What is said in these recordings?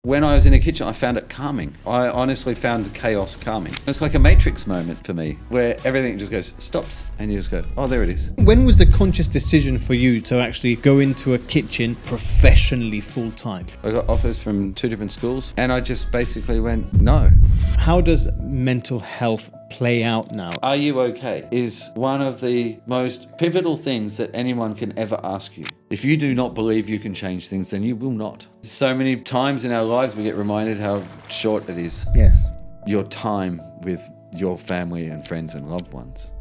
When I was in a kitchen, I found it calming. I honestly found chaos calming. It's like a Matrix moment for me, where everything just goes, stops, and you just go, oh, there it is. When was the conscious decision for you to actually go into a kitchen professionally full time? I got offers from 2 different schools, and I just basically went, no. How does mental health play out now? Are you okay? Is one of the most pivotal things that anyone can ever ask you. If you do not believe you can change things, then you will not. So many times in our lives we get reminded how short it is. Yes. Your time with your family and friends and loved ones.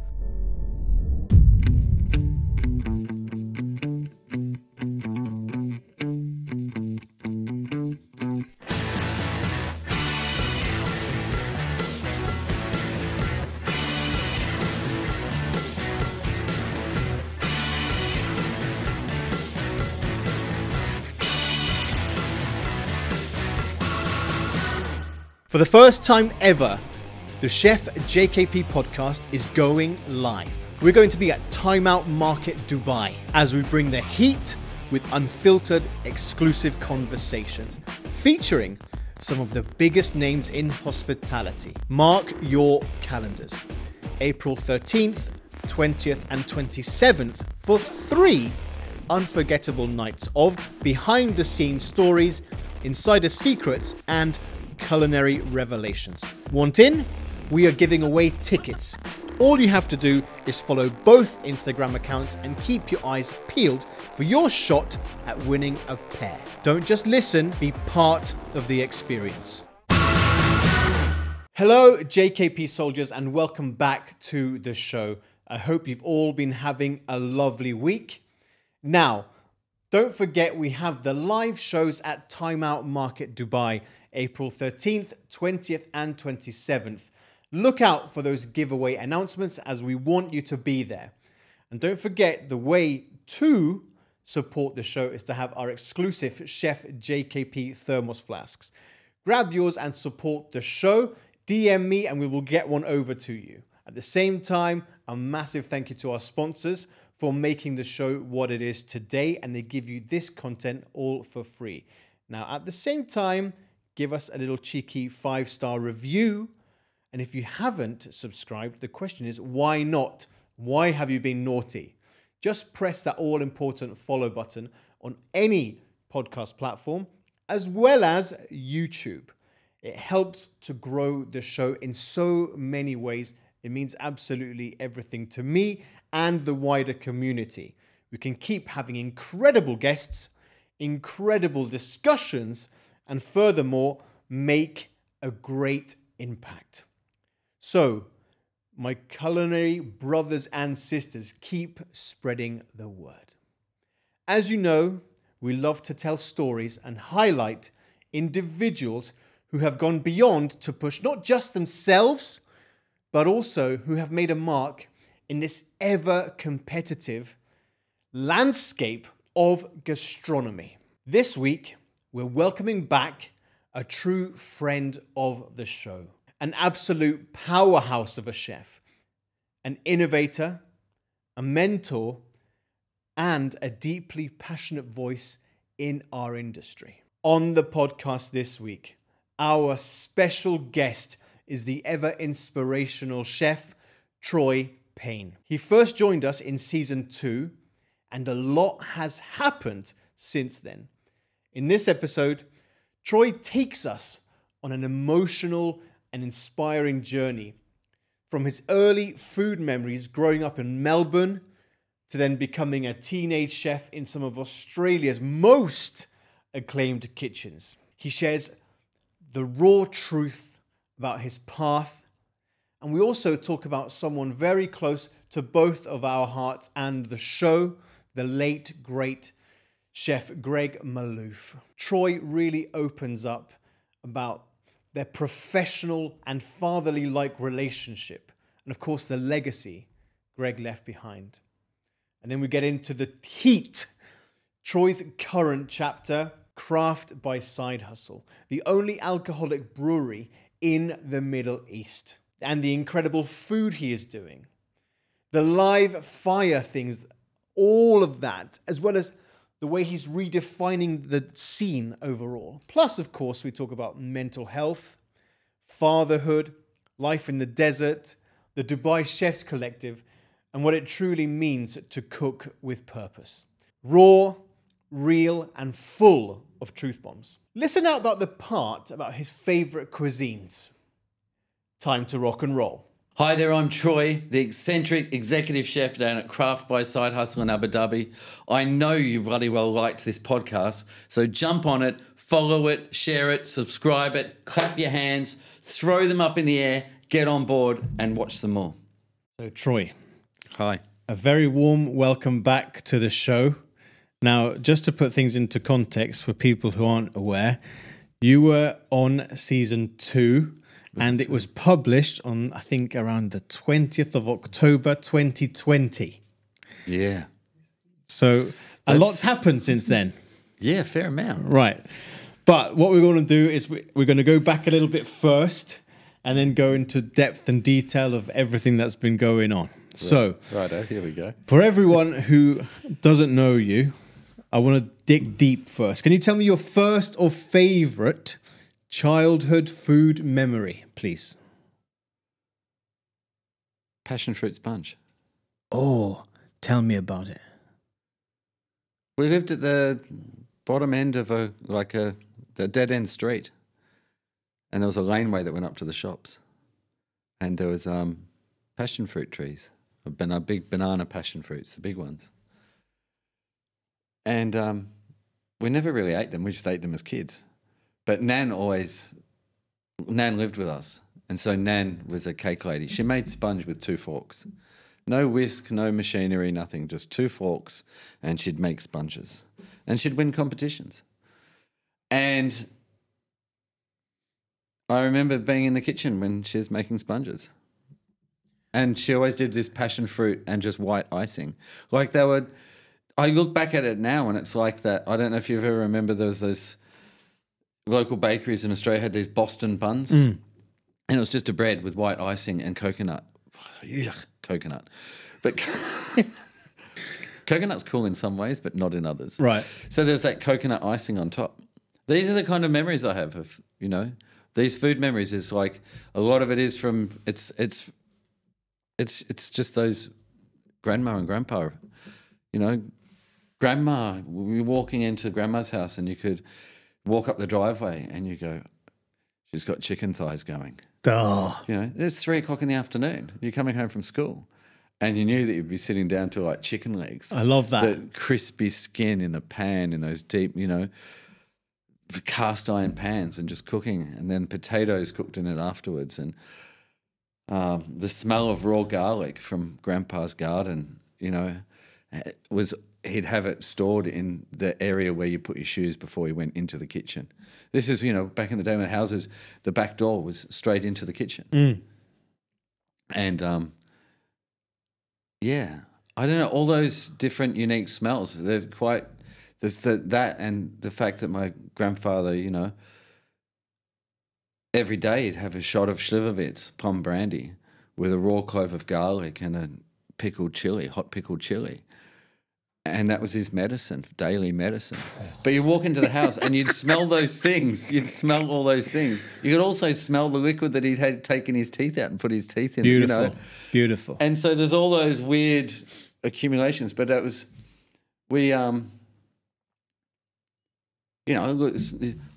For the first time ever, the Chef JKP Podcast is going live. We're going to be at Time Out Market Dubai as we bring the heat with unfiltered, exclusive conversations featuring some of the biggest names in hospitality. Mark your calendars. April 13th, 20th and 27th for 3 unforgettable nights of behind-the-scenes stories, insider secrets and culinary revelations. Want in? We are giving away tickets. All you have to do is follow both Instagram accounts and keep your eyes peeled for your shot at winning a pair. Don't just listen, be part of the experience. Hello, JKP soldiers, and welcome back to the show. I hope you've all been having a lovely week. Now, don't forget we have the live shows at Time Out Market Dubai, April 13th, 20th and 27th. Look out for those giveaway announcements as we want you to be there. And don't forget, the way to support the show is to have our exclusive Chef JKP thermos flasks. Grab yours and support the show. DM me and we will get one over to you. At the same time, a massive thank you to our sponsors for making the show what it is today, and they give you this content all for free. Now, at the same time, give us a little cheeky 5-star review. And if you haven't subscribed, the question is, why not? Why have you been naughty? Just press that all-important follow button on any podcast platform, as well as YouTube. It helps to grow the show in so many ways. It means absolutely everything to me and the wider community. We can keep having incredible guests, incredible discussions, and furthermore, make a great impact. So, my culinary brothers and sisters, keep spreading the word. As you know, we love to tell stories and highlight individuals who have gone beyond to push not just themselves, but also who have made a mark in this ever-competitive landscape of gastronomy. This week, we're welcoming back a true friend of the show, an absolute powerhouse of a chef, an innovator, a mentor, and a deeply passionate voice in our industry. On the podcast this week, our special guest is the ever-inspirational Chef Troy Payne. He first joined us in season 2, and a lot has happened since then. In this episode, Troy takes us on an emotional and inspiring journey from his early food memories growing up in Melbourne to then becoming a teenage chef in some of Australia's most acclaimed kitchens. He shares the raw truth about his path, and we also talk about someone very close to both of our hearts and the show, the late, great Chef Greg Malouf. Troy really opens up about their professional and fatherly-like relationship, and of course the legacy Greg left behind. And then we get into the heat, Troy's current chapter, Craft by Side Hustle, the only alcoholic brewery in the Middle East, and the incredible food he is doing, the live fire things, all of that, as well as the way he's redefining the scene overall. Plus, of course, we talk about mental health, fatherhood, life in the desert, the Dubai Chefs Collective, and what it truly means to cook with purpose. Raw, real, and full of truth bombs. Listen out about the part about his favorite cuisines. Time to rock and roll. Hi there, I'm Troy, the eccentric executive chef down at Craft by Side Hustle in Abu Dhabi. I know you bloody well liked this podcast, so jump on it, follow it, share it, subscribe it, clap your hands, throw them up in the air, get on board and watch them all. So Troy. Hi. A very warm welcome back to the show. Now, just to put things into context for people who aren't aware, you were on season 2. And it was published on, I think, around the 20th of October, 2020. Yeah. So a lot's happened since then. Yeah, fair amount. Right. But what we're going to do is we're going to go back a little bit first and then go into depth and detail of everything that's been going on. Right. So, righto, here we go. For everyone who doesn't know you, I want to dig deep first. Can you tell me your first or favorite childhood food memory, please? Passion fruit sponge. Oh, tell me about it. We lived at the bottom end of the dead end street, and there was a laneway that went up to the shops, and there was passion fruit trees, big banana passion fruits, the big ones, and we never really ate them. We just ate them as kids. But Nan lived with us. And so Nan was a cake lady. She made sponge with 2 forks. No whisk, no machinery, nothing, just 2 forks. And she'd make sponges. And she'd win competitions. And I remember being in the kitchen when she was making sponges. And she always did this passion fruit and just white icing. Like I look back at it now and it's like that. I don't know if you've ever remember those local bakeries in Australia had these Boston buns, and it was just a bread with white icing and coconut. Yuck, coconut. But coconut's cool in some ways, but not in others. Right. So there's that coconut icing on top. These are the kind of memories I have of, these food memories. Is like a lot of it is from it's just those grandma and grandpa, grandma. We were walking into grandma's house and you could walk up the driveway and you go, she's got chicken thighs going. Oh. It's 3:00 in the afternoon. You're coming home from school and you knew that you'd be sitting down to like chicken legs. I love that. The crispy skin in the pan in those deep, cast iron pans and just cooking, and then potatoes cooked in it afterwards. And the smell of raw garlic from Grandpa's garden, he'd have it stored in the area where you put your shoes before you went into the kitchen. This is, back in the day when houses, the back door was straight into the kitchen. And, I don't know, all those different unique smells. They're quite, there's that and the fact that my grandfather, every day he'd have a shot of Slivovitz plum brandy with a raw clove of garlic and a hot pickled chili. And that was his medicine, daily medicine. But you walk into the house and you'd smell those things. You'd smell all those things. You could also smell the liquid that he'd had taken his teeth out and put his teeth in. Beautiful, beautiful. And so there's all those weird accumulations. But that was,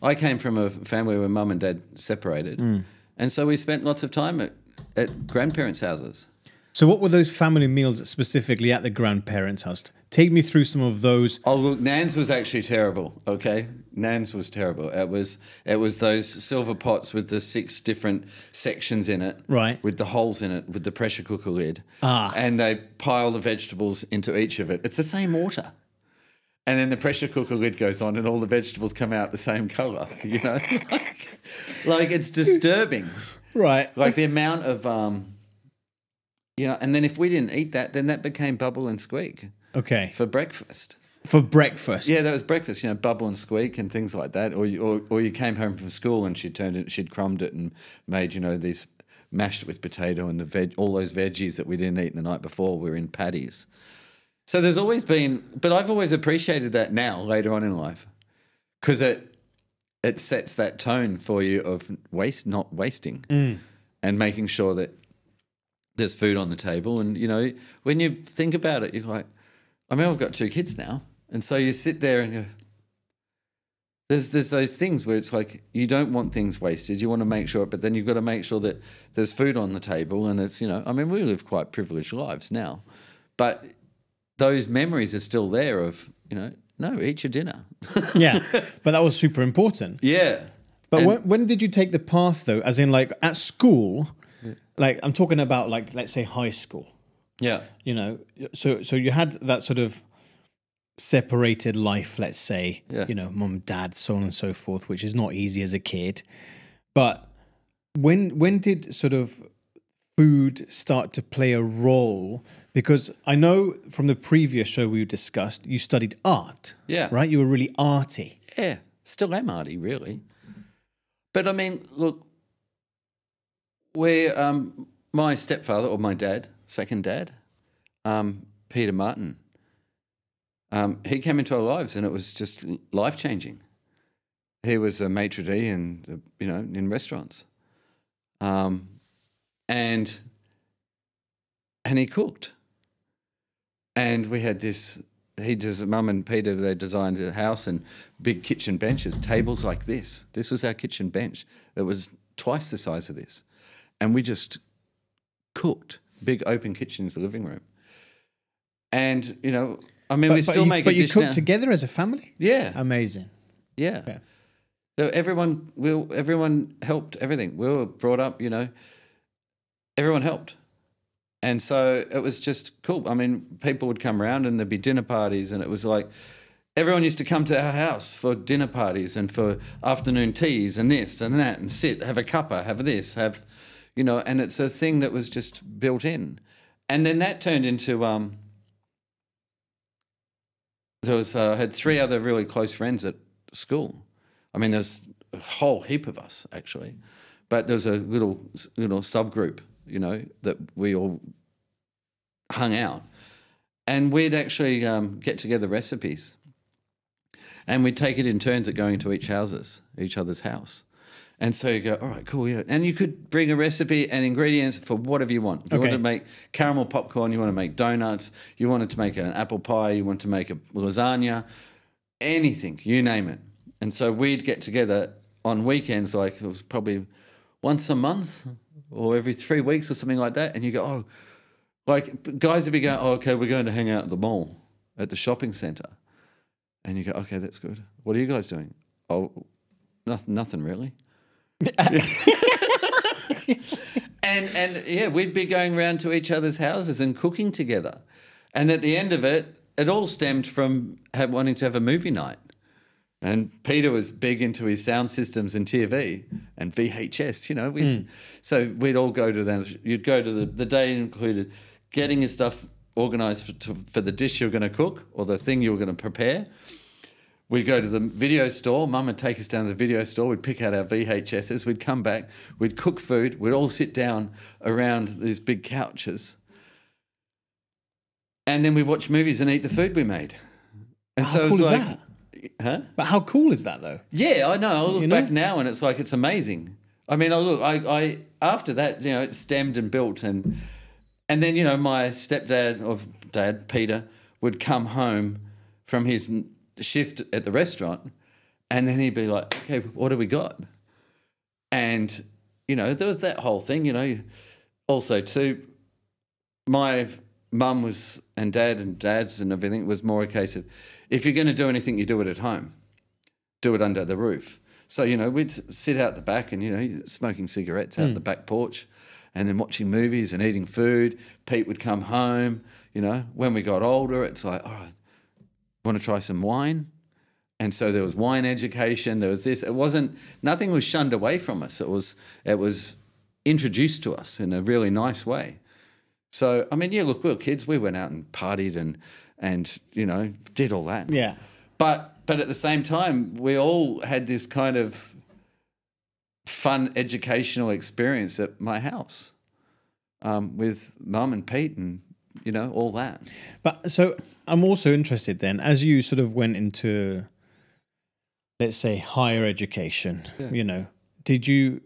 I came from a family where mum and dad separated. And so we spent lots of time at grandparents' houses. So what were those family meals specifically at the grandparents' house? Take me through some of those. Oh, look, Nan's was actually terrible, okay? Nan's was terrible. It was those silver pots with the 6 different sections in it. Right. With the holes in it, with the pressure cooker lid. And they pile the vegetables into each of it. It's the same water. And then the pressure cooker lid goes on and all the vegetables come out the same colour, Like it's disturbing. Right. Like the amount of, and then if we didn't eat that, then that became bubble and squeak. Okay. For breakfast. For breakfast? Yeah, that was breakfast, bubble and squeak and things like that. Or you came home from school and she'd crumbed it and made, these mashed it with potato and all those veggies that we didn't eat the night before were in patties. So there's always been, but I've always appreciated that now, later on in life, because it sets that tone for you of not wasting, and making sure that there's food on the table. And, you know, when you think about it, you're like, I mean, I've got 2 kids now. And so you sit there and there's those things where it's like you don't want things wasted. You want to make sure, but then you've got to make sure that there's food on the table. And it's, you know, I mean, we live quite privileged lives now, but those memories are still there of, you know, no, eat your dinner. Yeah, but that was super important. Yeah. But when did you take the path, though? As in, like, at school, like, I'm talking about, like, let's say high school. Yeah. You know, so you had that sort of separated life, let's say, you know, mum, dad, so on and so forth, which is not easy as a kid. But when did sort of food start to play a role? Because I know from the previous show we discussed, you studied art. Yeah. Right? You were really arty. Yeah. Still am arty, really. But I mean, look, my stepfather, or my dad, second dad, Peter Martin, he came into our lives and it was just life-changing. He was a maitre d' and, you know, in restaurants. And he cooked. And we had this, Mum and Peter, they designed a house and big kitchen benches, tables like this. This was our kitchen bench. It was twice the size of this. And we just cooked, big open kitchen in the living room. And, you know, I mean, we still make a dish now. But you cooked together as a family? Yeah. Amazing. Yeah. Okay. So everyone helped everything. We were brought up, you know, everyone helped. And so it was just cool. I mean, people would come around and there'd be dinner parties, and it was like everyone used to come to our house for dinner parties and for afternoon teas and this and that, and sit, have a cuppa, have this, have, you know, and it's a thing that was just built in. And then that turned into, I had 3 other really close friends at school. I mean, there's a whole heap of us, actually. But there was a little subgroup, you know, that we all hung out. And we'd actually get together recipes. And we'd take it in turns at going to each other's house. And so you go, all right, cool, yeah. And you could bring a recipe and ingredients for whatever you want. If you wanted to make caramel popcorn, you want to make donuts, you wanted to make an apple pie, you want to make a lasagna, anything, you name it. And so we'd get together on weekends, like it was probably once a month or every 3 weeks or something like that. And you go, oh, like guys would be going, oh, okay, we're going to hang out at the mall, at the shopping centre. And you go, okay, that's good. What are you guys doing? Oh, nothing really. and yeah, we'd be going around to each other's houses and cooking together. And at the end of it, it all stemmed from wanting to have a movie night. And Peter was big into his sound systems and TV and VHS, you know. So we'd all go to them. You'd go to the day included getting your stuff organised for the dish you were going to cook or the thing you were going to prepare. We'd go to the video store. Mum would take us down to the video store. We'd pick out our VHSs. We'd come back. We'd cook food. We'd all sit down around these big couches. And then we'd watch movies and eat the food we made. And how cool is that? Huh? But how cool is that, though? Yeah, I know. I look back now and it's like it's amazing. I mean, I after that, you know, it stemmed and built. And then, you know, my stepdad or dad, Peter, would come home from his shift at the restaurant, and then he'd be like, okay, what do we got? And, you know, there was that whole thing, you know. Also, too, my mum was, and dad's and everything was more a case of, if you're going to do anything, you do it at home. Do it under the roof. So, you know, we'd sit out the back and, you know, smoking cigarettes out the back porch and then watching movies and eating food. Pete would come home, you know. When we got older, it's like, all right, want to try some wine? And so there was wine education, there was this. It wasn't, nothing was shunned away from us. It was introduced to us in a really nice way. So, I mean, yeah, look, we were kids. We went out and partied and you know, did all that. Yeah. But at the same time, we all had this kind of fun educational experience at my house with Mum and Pete and all that. But so I'm also interested then, as you sort of went into, let's say, higher education, did you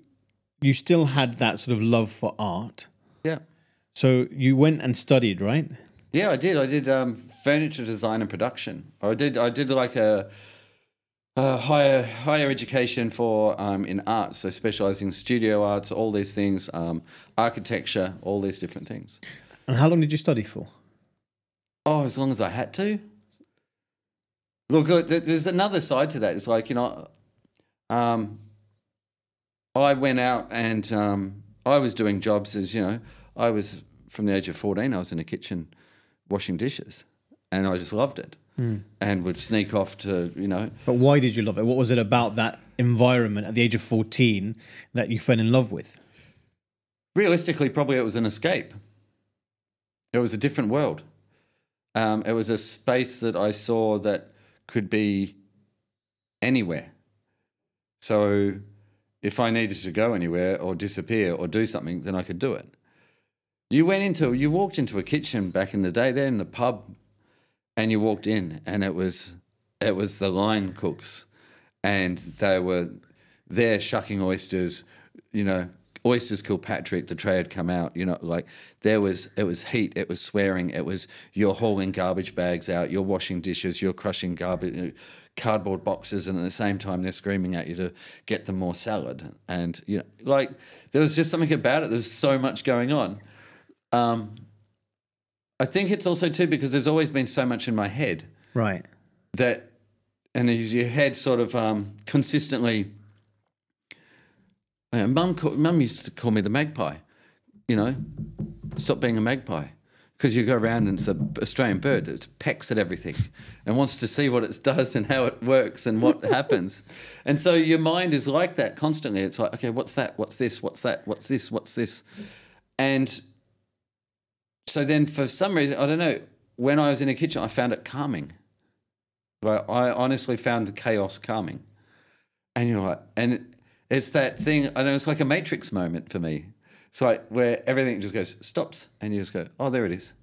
still had that sort of love for art? Yeah. So you went and studied, right? Yeah, I did. I did furniture design and production. I did like a higher education for in art, so specializing in studio arts, all these things, architecture, all these different things. And how long did you study for? Oh, as long as I had to. Look, there's another side to that. It's like, I went out and I was doing jobs as, I was from the age of 14, I was in a kitchen washing dishes and I just loved it and would sneak off to, But why did you love it? What was it about that environment at the age of 14 that you fell in love with? Realistically, probably it was an escape. It was a different world. It was a space that I saw that could be anywhere. So if I needed to go anywhere or disappear or do something, then I could do it. You walked into a kitchen back in the day there in the pub and you walked in and it was the line cooks and they were there shucking oysters, oysters Kilpatrick, the tray had come out, it was heat, it was swearing, it was you're hauling garbage bags out, you're washing dishes, you're crushing garbage, cardboard boxes, and at the same time they're screaming at you to get them more salad. And, there was just something about it. There was so much going on. I think it's also too because there's always been so much in my head. Right. And your head sort of consistently... Mum used to call me the magpie, stop being a magpie. Because you go around and it's the Australian bird that pecks at everything and wants to see what it does and how it works and what happens. And so your mind is like that constantly. It's like, okay, what's that? What's this? What's that? What's this? What's this? And so then for some reason, I don't know, when I was in a kitchen, I found it calming. I honestly found the chaos calming. And you're like, and it's that thing, I don't know, it's like a Matrix moment for me. It's like where everything just goes, stops, and you just go, oh, there it is.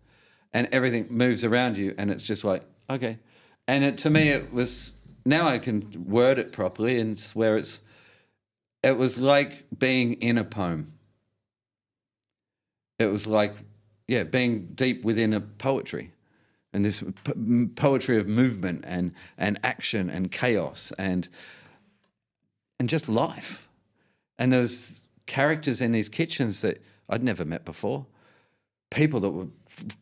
And everything moves around you, and it's just like, okay. And to me, it was, now I can word it properly and swear it was like being in a poem. It was like, being deep within a poetry. And this poetry of movement and action and chaos and just life. And there's characters in these kitchens that I'd never met before. People that were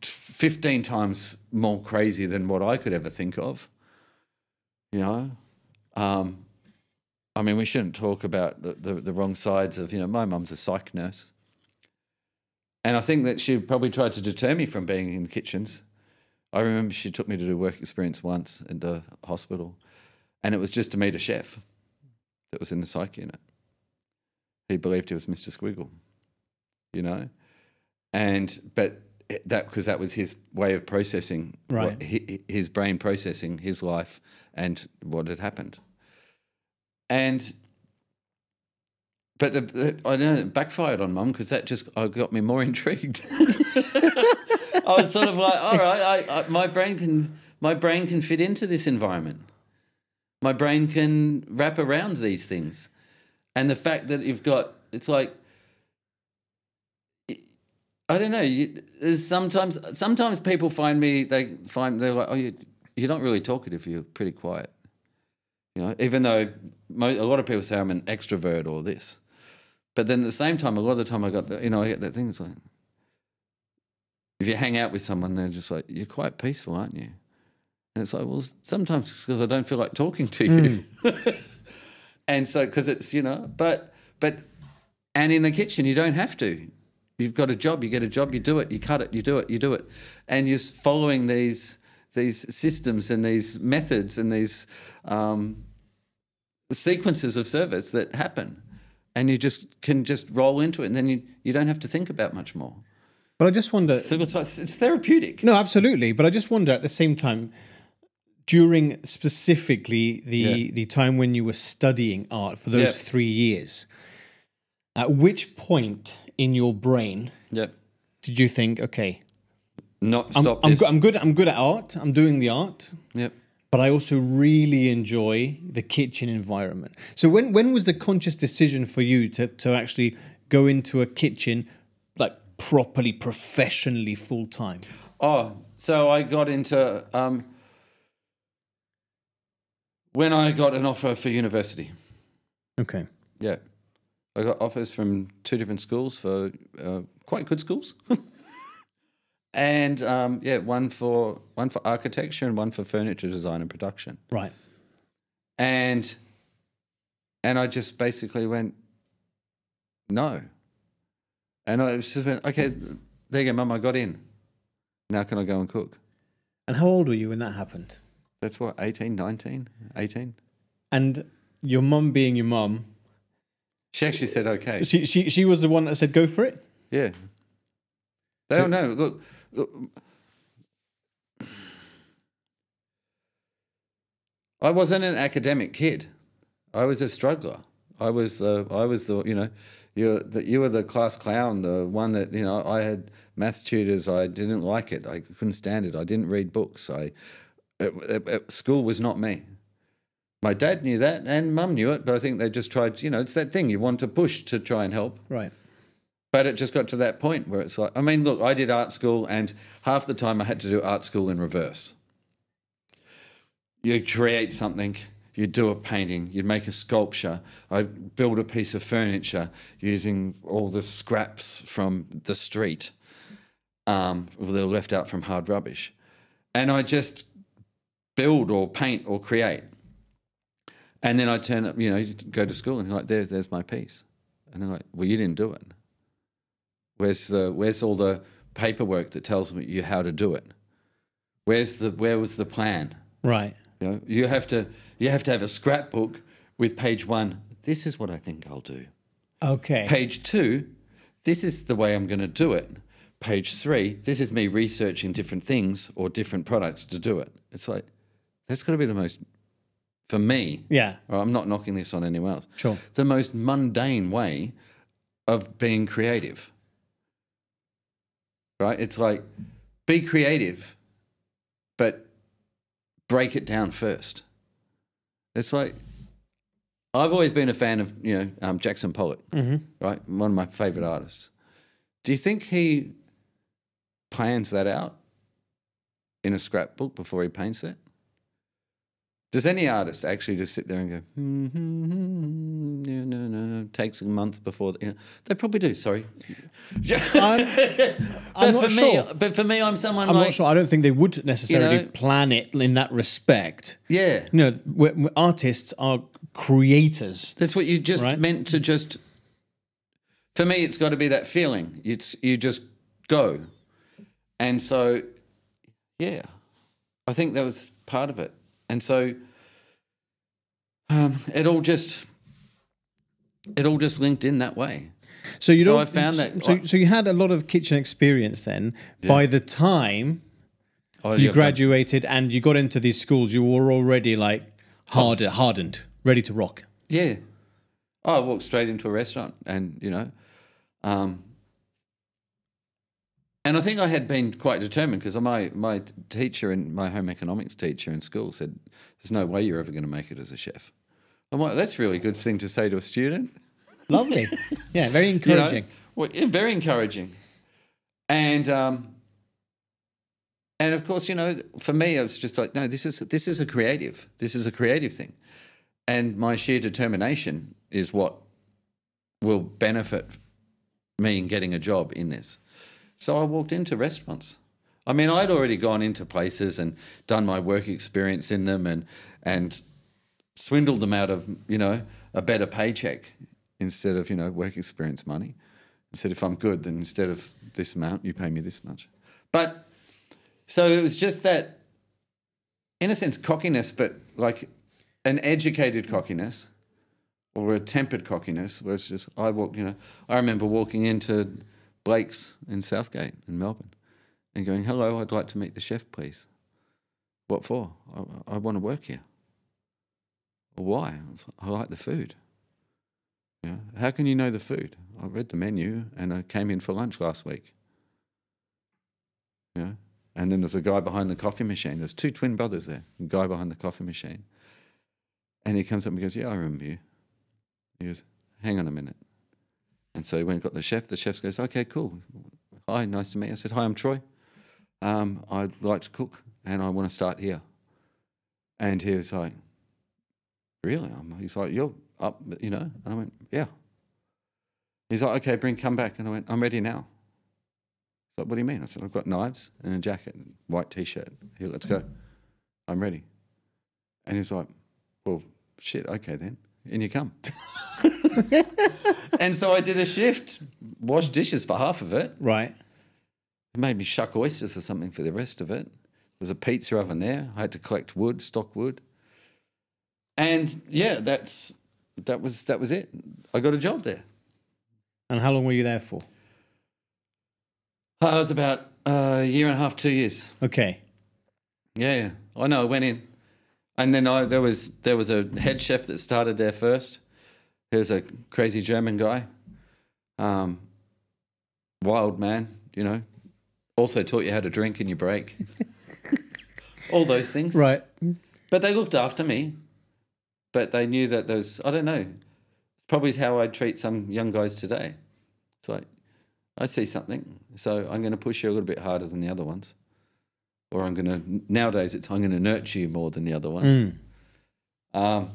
15 times more crazy than what I could ever think of. We shouldn't talk about the wrong sides of, my mum's a psych nurse. And I think that she probably tried to deter me from being in kitchens. I remember she took me to do work experience once in the hospital, and it was just to meet a chef that was in the psych unit. He believed he was Mr. Squiggle, but because that was his way of processing, right? His brain processing his life and what had happened. But I don't know, it backfired on Mum because that just got me more intrigued. I was sort of like, all right, my brain can fit into this environment. My brain can wrap around these things. And the fact that it's like, I don't know, sometimes people they're like, oh, you're not really talkative, you're pretty quiet. Even though a lot of people say I'm an extrovert or this. But then at the same time, a lot of the time I get that thing, it's like, if you hang out with someone, they're just like, you're quite peaceful, aren't you? And it's like, well, sometimes it's because I don't feel like talking to you. And so, because it's, but in the kitchen, you don't have to. You've got a job, you get a job, you do it, you cut it, you do it. And you're following these systems and these methods and these sequences of service that happen. And you can roll into it, and then you don't have to think about much more. But I just wonder... It's therapeutic. No, absolutely. But I just wonder at the same time, during specifically the time when you were studying art for those 3 years, at which point in your brain did you think, okay, not stop I'm, this. I'm good. I'm good at art. I'm doing the art. Yep. But I also really enjoy the kitchen environment. So when was the conscious decision for you to actually go into a kitchen like properly, professionally, full time? Oh, so I got into when I got an offer for university. Okay. Yeah. I got offers from 2 different schools for quite good schools. And one for architecture and one for furniture design and production. Right. And I just basically went, no. And I just went, okay, there you go, Mum, I got in. Now can I go and cook? And how old were you when that happened? That's what, 18, 19, 18? And your mum being your mum, She actually said okay. she was the one that said go for it? Yeah. They don't know. Look, I wasn't an academic kid. I was a struggler. I was the you were the class clown, the one that I had maths tutors. I didn't like it. I couldn't stand it. I didn't read books. School was not me. My dad knew that, and Mum knew it, but I think they just tried. It's that thing you want to push to try and help. Right. But it just got to that point where it's like, I mean, look, I did art school, and half the time I had to do art school in reverse. You create something, you do a painting, you'd make a sculpture, I'd build a piece of furniture using all the scraps from the street that were left out from hard rubbish. And I just build or paint or create. And then I turn up, go to school and you're like, there's my piece. And they're like, well, you didn't do it. Where's all the paperwork that tells you how to do it? Where was the plan? Right. You have to have a scrapbook with page 1. This is what I think I'll do. Okay. Page 2, this is the way I'm going to do it. Page 3, this is me researching different things or different products to do it. It's like, that's got to be the most, for me. Yeah. I'm not knocking this on anyone else. Sure. The most mundane way of being creative. Right? It's like, be creative, but break it down first. It's like, I've always been a fan of, Jackson Pollock, right? One of my favorite artists. Do you think he plans that out in a scrapbook before he paints it? Does any artist actually just sit there and go, no, takes months before, they probably do, sorry. I'm not sure. But for me, I'm someone I'm like... not sure. I don't think they would necessarily plan it in that respect. Yeah. Artists are creators. That's what you just right? meant to just... For me, it's got to be that feeling. You just go. And so, yeah, I think that was part of it. And so it all just linked in that way. So I found that. So you had a lot of kitchen experience then. Yeah. By the time you graduated and you got into these schools, you were already like hardened, ready to rock. Yeah. I walked straight into a restaurant and, and I think I had been quite determined because my teacher and my home economics teacher in school said, there's no way you're ever going to make it as a chef. I'm like, that's a really good thing to say to a student. Lovely. Yeah, very encouraging. Very encouraging. And of course, for me, it was just like, no, this is a creative. This is a creative thing. And my sheer determination is what will benefit me in getting a job in this. So I walked into restaurants. I mean, I'd already gone into places and done my work experience in them and swindled them out of, a better paycheck instead of, work experience money. I said, if I'm good, then instead of this amount, you pay me this much. But so it was just that, in a sense, cockiness, but like an educated cockiness or a tempered cockiness where it's just, I remember walking into Blake's in Southgate in Melbourne and going, hello, I'd like to meet the chef, please. What for? I want to work here. Well, why? I like the food. How can you know the food? I read the menu and I came in for lunch last week. And then there's a guy behind the coffee machine. There's 2 twin brothers there, a guy behind the coffee machine. And he comes up and goes, yeah, I remember you. He goes, hang on a minute. And so he went and got the chef. The chef goes, okay, cool. Hi, nice to meet you. I said, hi, I'm Troy. I'd like to cook and I want to start here. And he was like, really? He's like, you're up, you know? And I went, yeah. He's like, okay, come back. And I went, I'm ready now. He's like, what do you mean? I said, I've got knives and a jacket, and white T-shirt. Here, let's go. I'm ready. And he was like, well, shit, okay then. In you come. And so I did a shift, washed dishes for half of it. Right. It made me shuck oysters or something for the rest of it. There's a pizza oven there. I had to collect wood, stock wood. And yeah, that was it. I got a job there. And how long were you there for? I was about a year and a half, 2 years. Okay. Yeah. I know. I went in, and then there was a head chef that started there first. He was a crazy German guy, wild man. You know, also taught you how to drink in your break, all those things. Right. But they looked after me. But they knew that I don't know, probably how I treat some young guys today. It's like, I see something, so I'm going to push you a little bit harder than the other ones. Or nowadays I'm going to nurture you more than the other ones. And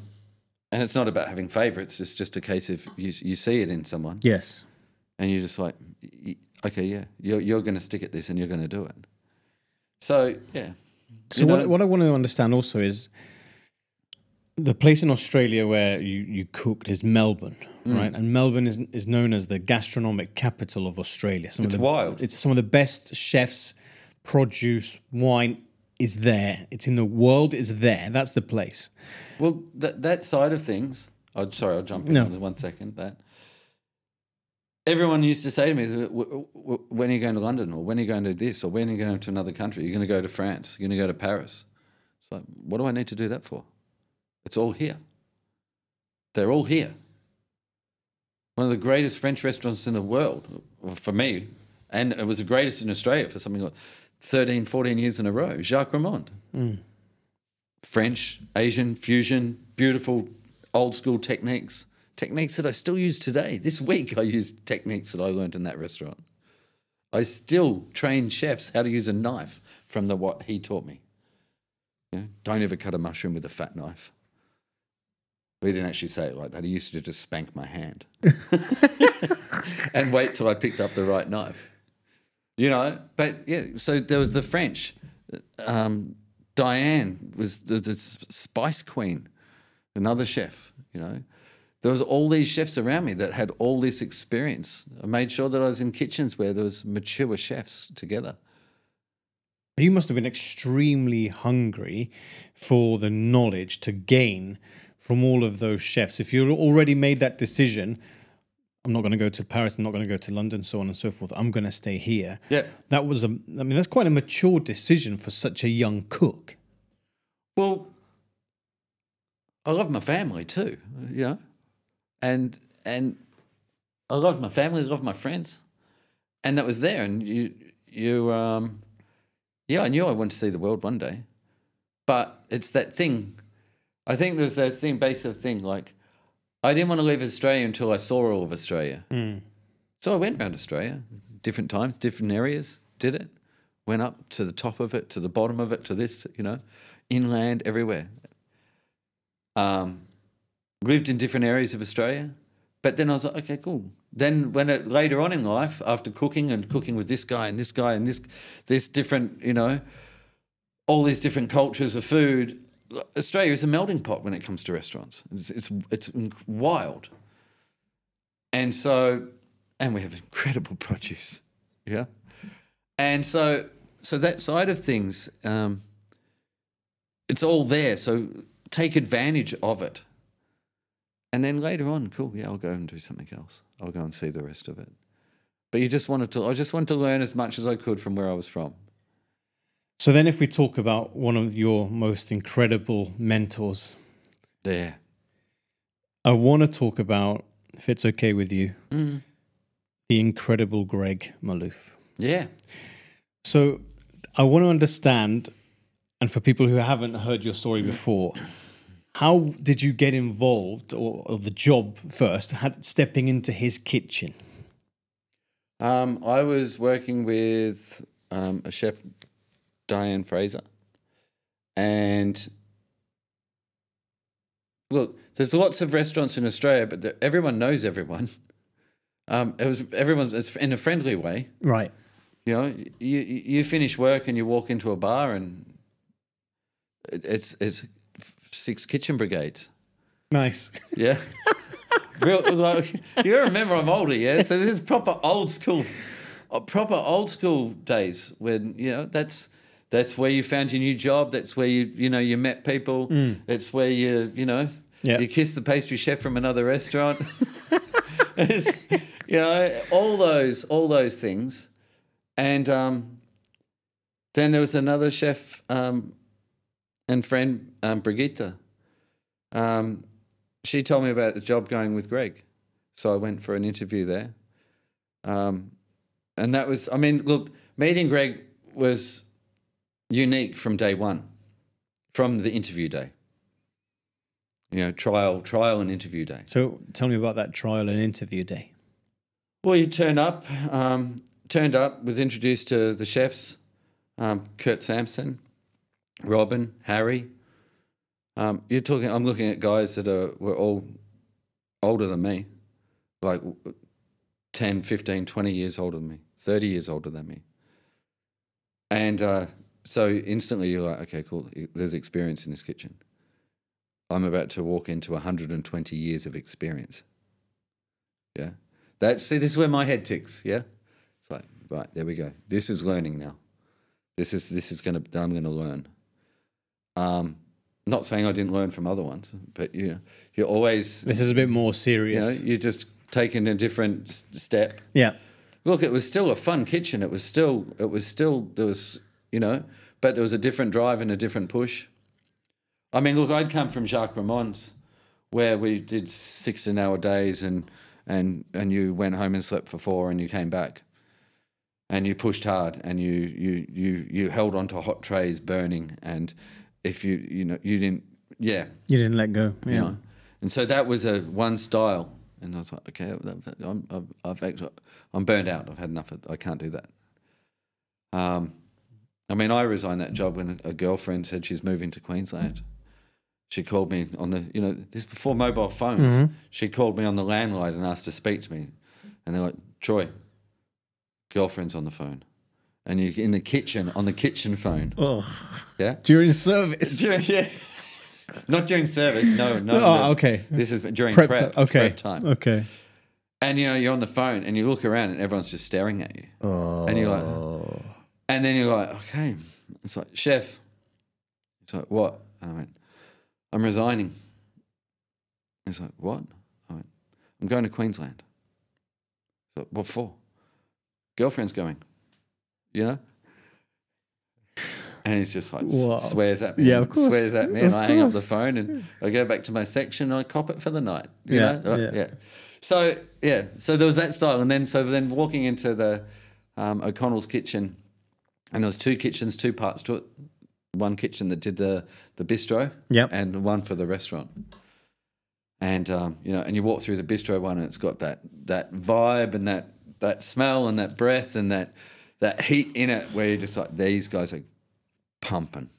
it's not about having favourites, it's just a case of you see it in someone. Yes. And you're just like, okay, yeah, you're going to stick at this and you're going to do it. So, yeah. So what I want to understand also is, the place in Australia where you cooked is Melbourne, right? And Melbourne is known as the gastronomic capital of Australia. Wild. It's some of the best chefs, produce, wine is there. It's in the world, it's there. That's the place. Well, that side of things, I'll jump in on 1 second. That everyone used to say to me, when are you going to London, or when are you going to this, or when are you going to another country? You're going to go to France, you're going to go to Paris. It's like, what do I need to do that for? It's all here. They're all here. One of the greatest French restaurants in the world, for me, and it was the greatest in Australia for something like 13, 14 years in a row, Jacques Ramond. French, Asian, fusion, beautiful old school techniques that I still use today. This week I used techniques that I learned in that restaurant. I still train chefs how to use a knife from what he taught me. You know, don't ever cut a mushroom with a fat knife. He didn't actually say it like that. He used to just spank my hand and wait till I picked up the right knife. You know, but yeah, so there was the French. Diane was the spice queen, another chef, you know. There was all these chefs around me that had all this experience. I made sure that I was in kitchens where there was mature chefs together. You must have been extremely hungry for the knowledge to gain from all of those chefs. If you already made that decision, I'm not going to go to Paris, I'm not going to go to London, so on and so forth, I'm going to stay here. Yeah. That's quite a mature decision for such a young cook. Well, I love my family too, you know, and I loved my family, I loved my friends, and that was there. And I knew I wanted to see the world one day, but it's that thing. I think there's that basic thing, like, I didn't want to leave Australia until I saw all of Australia. So I went around Australia, different times, different areas, did it. Went up to the top of it, to the bottom of it, to this, you know, inland, everywhere. Lived in different areas of Australia. But then I was like, okay, cool. Then later on in life, after cooking with this guy and this guy and this different, you know, all these different cultures of food, Australia is a melting pot when it comes to restaurants. It's wild. And we have incredible produce. Yeah. And so that side of things, it's all there. So take advantage of it. And then later on, cool, yeah, I'll go and do something else. I'll go and see the rest of it. But I just wanted to learn as much as I could from where I was from. So then if we talk about one of your most incredible mentors. Yeah. I want to talk about, if it's okay with you, the incredible Greg Malouf. Yeah. So I want to understand, and for people who haven't heard your story before, how did you get involved, or the job first, stepping into his kitchen? I was working with a chef, Diane Fraser, and look, there's lots of restaurants in Australia, but everyone knows everyone. Everyone's in a friendly way, right? You know, you finish work and you walk into a bar and it's 6 kitchen brigades. Nice. Yeah. You remember I'm older, yeah? So this is proper old school days when, you know, that's where you found your new job. That's where you met people. That's where you kissed the pastry chef from another restaurant. All those things. And then there was another chef and friend, Brigitte. She told me about the job going with Greg. So I went for an interview there. And that was, look, meeting Greg was unique from day one, from the interview day. You know, trial and interview day. So tell me about that trial and interview day. Well, you turned up, was introduced to the chefs, Kurt Sampson, Robin, Harry. I'm looking at guys that were all older than me, like 10, 15, 20 years older than me, 30 years older than me. And so instantly you're like, okay, cool, there's experience in this kitchen. I'm about to walk into 120 years of experience. Yeah. This is where my head ticks, yeah? It's like, right, there we go. This is learning now. I'm gonna learn. Not saying I didn't learn from other ones, but you're always... This is a bit more serious. You're just taking a different step. Yeah. Look, it was still a fun kitchen. There was, but there was a different drive and a different push. Look, I'd come from Jacques Ramon's, where we did 16-hour days and you went home and slept for 4 and you came back. And you pushed hard and you held onto hot trays burning, and if you didn't let go. Yeah. You know? And so that was one style, and I was like, okay, I'm burned out. I've had enough. I can't do that. I resigned that job when a girlfriend said she's moving to Queensland. She called me on this before mobile phones. Mm-hmm. She called me on the landline and asked to speak to me, and they're like, Troy, girlfriend's on the phone, and you're in the kitchen on the kitchen phone. Oh, yeah, during service. Not during service. No. Oh, okay. This is during prep time. Okay. And you're on the phone, and you look around, and everyone's just staring at you. Oh. And you're like, and then you're like, okay. It's like, chef. It's like, what? And I went, I'm resigning. It's like, what? I went, I'm going to Queensland. It's like, what for? Girlfriend's going, And he's just like, swears at me. Yeah, of course. Swears at me, and I hang up the phone and I go back to my section and I cop it for the night. You know? Yeah. So there was that style. And then walking into the O'Connell's kitchen, and there was 2 kitchens, 2 parts to it. One kitchen that did the bistro, and one for the restaurant. And, and you walk through the bistro one and it's got that vibe and that smell and that breath and that heat in it, where you're just like, these guys are pumping.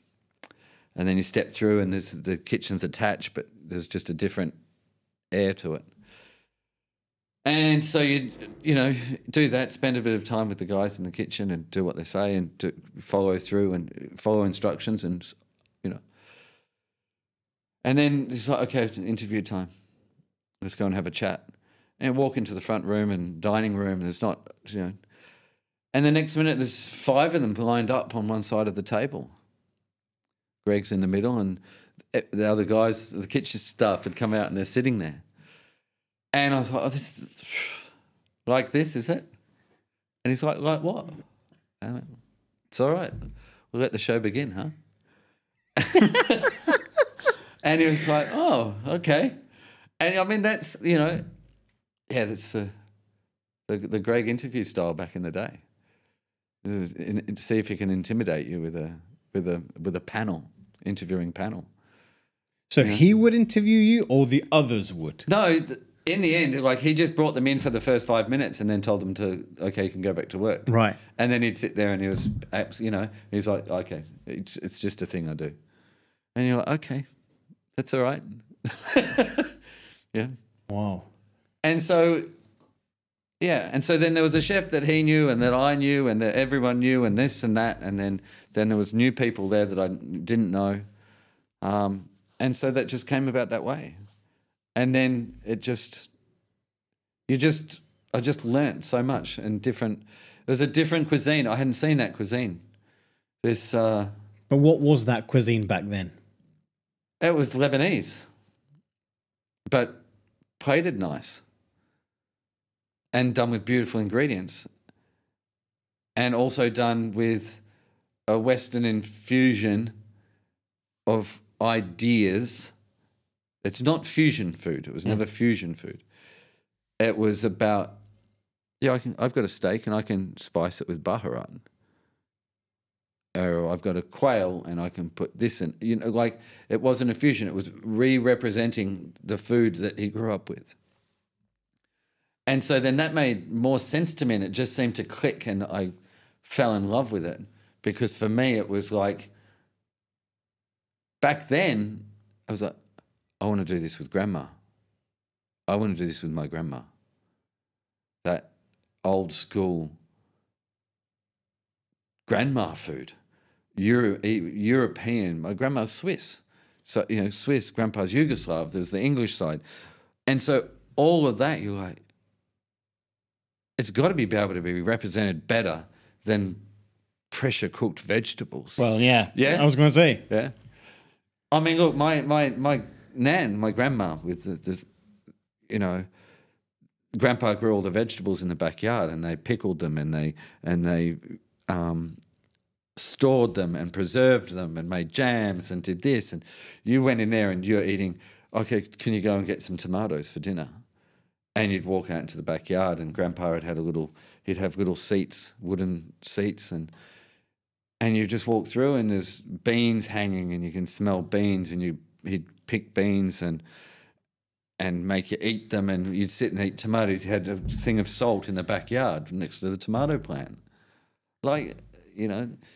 And then you step through and the kitchen's attached, but there's just a different air to it. And so you do that, spend a bit of time with the guys in the kitchen and do what they say and follow through and follow instructions and. And then it's like, okay, interview time. Let's go and have a chat. And walk into the front room and dining room, and there's not, And the next minute, there's 5 of them lined up on one side of the table. Greg's in the middle, and the other guys, the kitchen staff, had come out and they're sitting there. And I was like, this is like this, is it? And he's like what? I went, it's all right. We'll let the show begin, huh? And he was like, oh, okay. And that's, that's the Greg interview style back in the day. see if he can intimidate you with a panel, interviewing panel. So he would interview you, or the others would? No, in the end, like he just brought them in for the first 5 minutes and then told them okay, you can go back to work. Right. And then he'd sit there and he was, he's like, okay, it's just a thing I do. And you're like, okay, that's all right. Yeah. Wow. And so, and so then there was a chef that he knew and that I knew and that everyone knew and this and that. And then there was new people there that I didn't know. And so that just came about that way. And then I just learnt so much and different. It was a different cuisine. I hadn't seen that cuisine. But what was that cuisine back then? It was Lebanese, but plated nice and done with beautiful ingredients, and also done with a Western infusion of ideas. It's not fusion food. It was never fusion food. It was about, I've got a steak and I can spice it with baharat. Or I've got a quail and I can put this in. Like it wasn't a fusion. It was re-representing the food that he grew up with. And so then that made more sense to me and it just seemed to click and I fell in love with it. Because for me, it was like, back then, I was like, I want to do this with grandma. I want to do this with my grandma. That old school grandma food, European. My grandma's Swiss. So, Swiss, grandpa's Yugoslav. There's the English side. And so all of that, you're like, it's got to be able to be represented better than pressure cooked vegetables. Well, yeah. Yeah. I was going to say. Yeah. I mean, look, my nan, my grandma, with this, grandpa grew all the vegetables in the backyard and they pickled them and they stored them and preserved them and made jams and did this. And you went in there and you're eating, okay, can you go and get some tomatoes for dinner? And you'd walk out into the backyard and grandpa he'd have little seats, wooden seats, and you just walk through and there's beans hanging and you can smell beans and he'd pick beans and make you eat them, and you'd sit and eat tomatoes. He had a thing of salt in the backyard next to the tomato plant.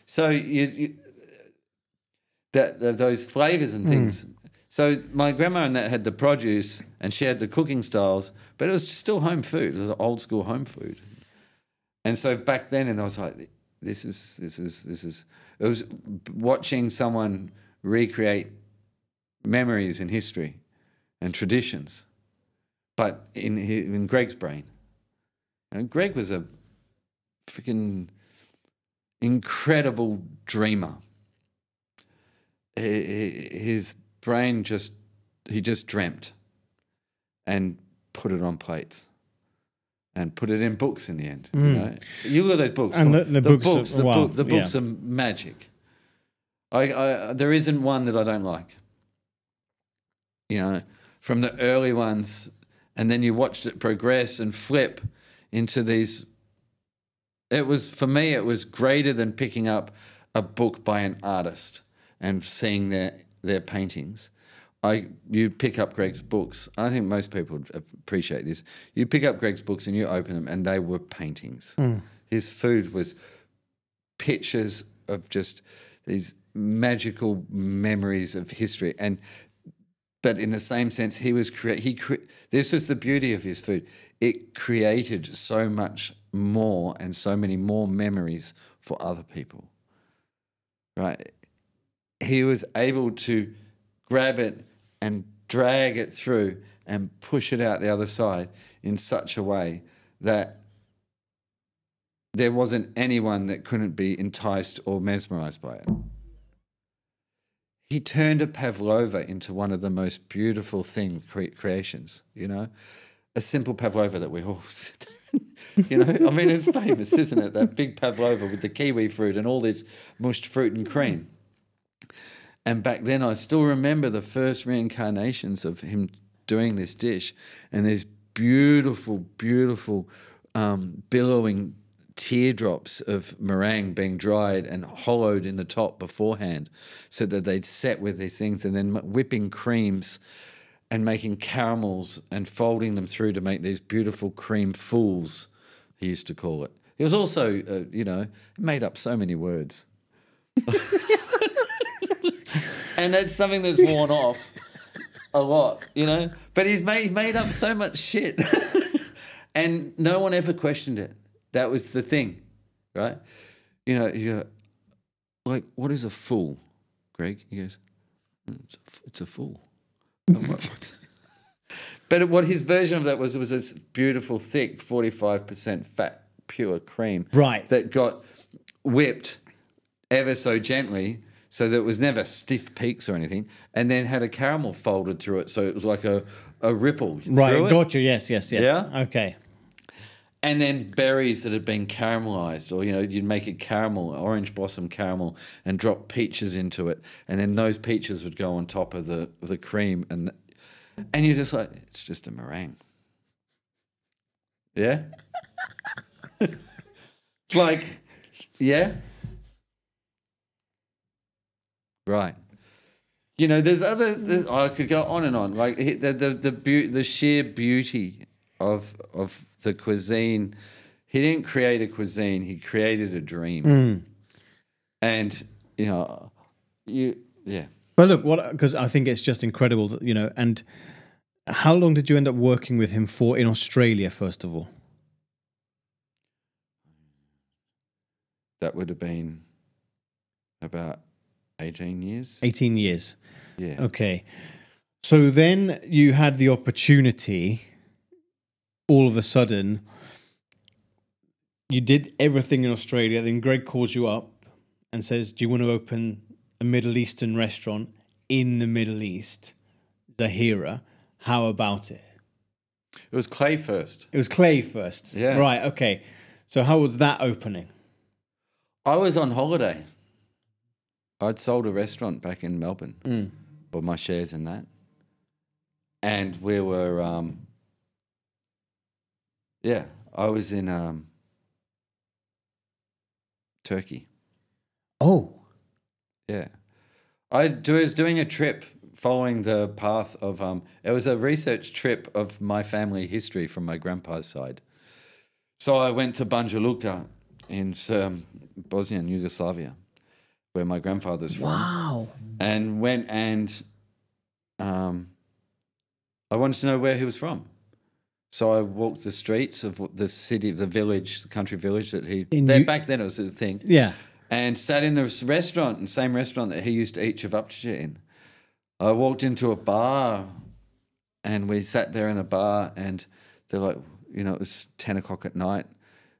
So those flavours and things. So my grandma and that had the produce and she had the cooking styles, but it was still home food. It was old school home food. And so back then, and I was like, this is. It was watching someone recreate memories in history and traditions, but in Greg's brain. Greg was a freaking incredible dreamer. His brain just dreamt and put it on plates. And put it in books in the end. You got those books, and the books are magic. There isn't one that I don't like. From the early ones, and then you watched it progress and flip into these. For me, it was greater than picking up a book by an artist and seeing their paintings. You pick up Greg's books. I think most people appreciate this. You pick up Greg's books and you open them and they were paintings. His food was pictures of just these magical memories of history. But in the same sense, this was the beauty of his food. It created so much more and so many more memories for other people, right? He was able to grab it and drag it through and push it out the other side in such a way that there wasn't anyone that couldn't be enticed or mesmerized by it. He turned a pavlova into one of the most beautiful creations, a simple pavlova that we all sit I mean, it's famous, isn't it? That big pavlova with the kiwi fruit and all this mushed fruit and cream. And back then, I still remember the first reincarnations of him doing this dish and these beautiful, beautiful, billowing teardrops of meringue being dried and hollowed in the top beforehand so that they'd set with these things, and then whipping creams and making caramels and folding them through to make these beautiful cream fools, he used to call it. He was also, made up so many words. And that's something that's worn off a lot, But he's made up so much shit. And no one ever questioned it. That was the thing, right? You go, like, what is a fool, Greg? He goes, it's a fool. But what his version of that was this beautiful, thick, 45% fat, pure cream. Right. That got whipped ever so gently so that it was never stiff peaks or anything, and then had a caramel folded through it so it was like a ripple through right, it. gotcha, yes. Yeah? Okay. And then berries that had been caramelized, or, you'd make it caramel, orange blossom caramel, and drop peaches into it. And then those peaches would go on top of the cream. And you're just like, it's just a meringue. Yeah? Like, yeah? Right. I could go on and on. Like the sheer beauty of the cuisine. He didn't create a cuisine, he created a dream. And But look, because I think it's just incredible that, and how long did you end up working with him for in Australia, first of all? That would have been about 18 years. 18 years. Yeah. Okay. So then you had the opportunity, all of a sudden, you did everything in Australia, then Greg calls you up and says, do you want to open a Middle Eastern restaurant in the Middle East, Zahira? How about it? It was clay first. It was clay first? Yeah. Right, okay. So how was that opening? I was on holiday. I'd sold a restaurant back in Melbourne, or my shares in that. And we were, I was in Turkey. Oh. Yeah. I was doing a trip following the path of, it was a research trip of my family history from my grandpa's side. So I went to Banja Luka in Bosnia and Yugoslavia, where my grandfather's from. Wow. And went and I wanted to know where he was from. So I walked the streets of the city, the village, the country village that back then it was a thing. Yeah. And sat in the restaurant, the same restaurant that he used to eat Chef Payne in. I walked into a bar and we sat there in a bar and they're like, it was 10 o'clock at night.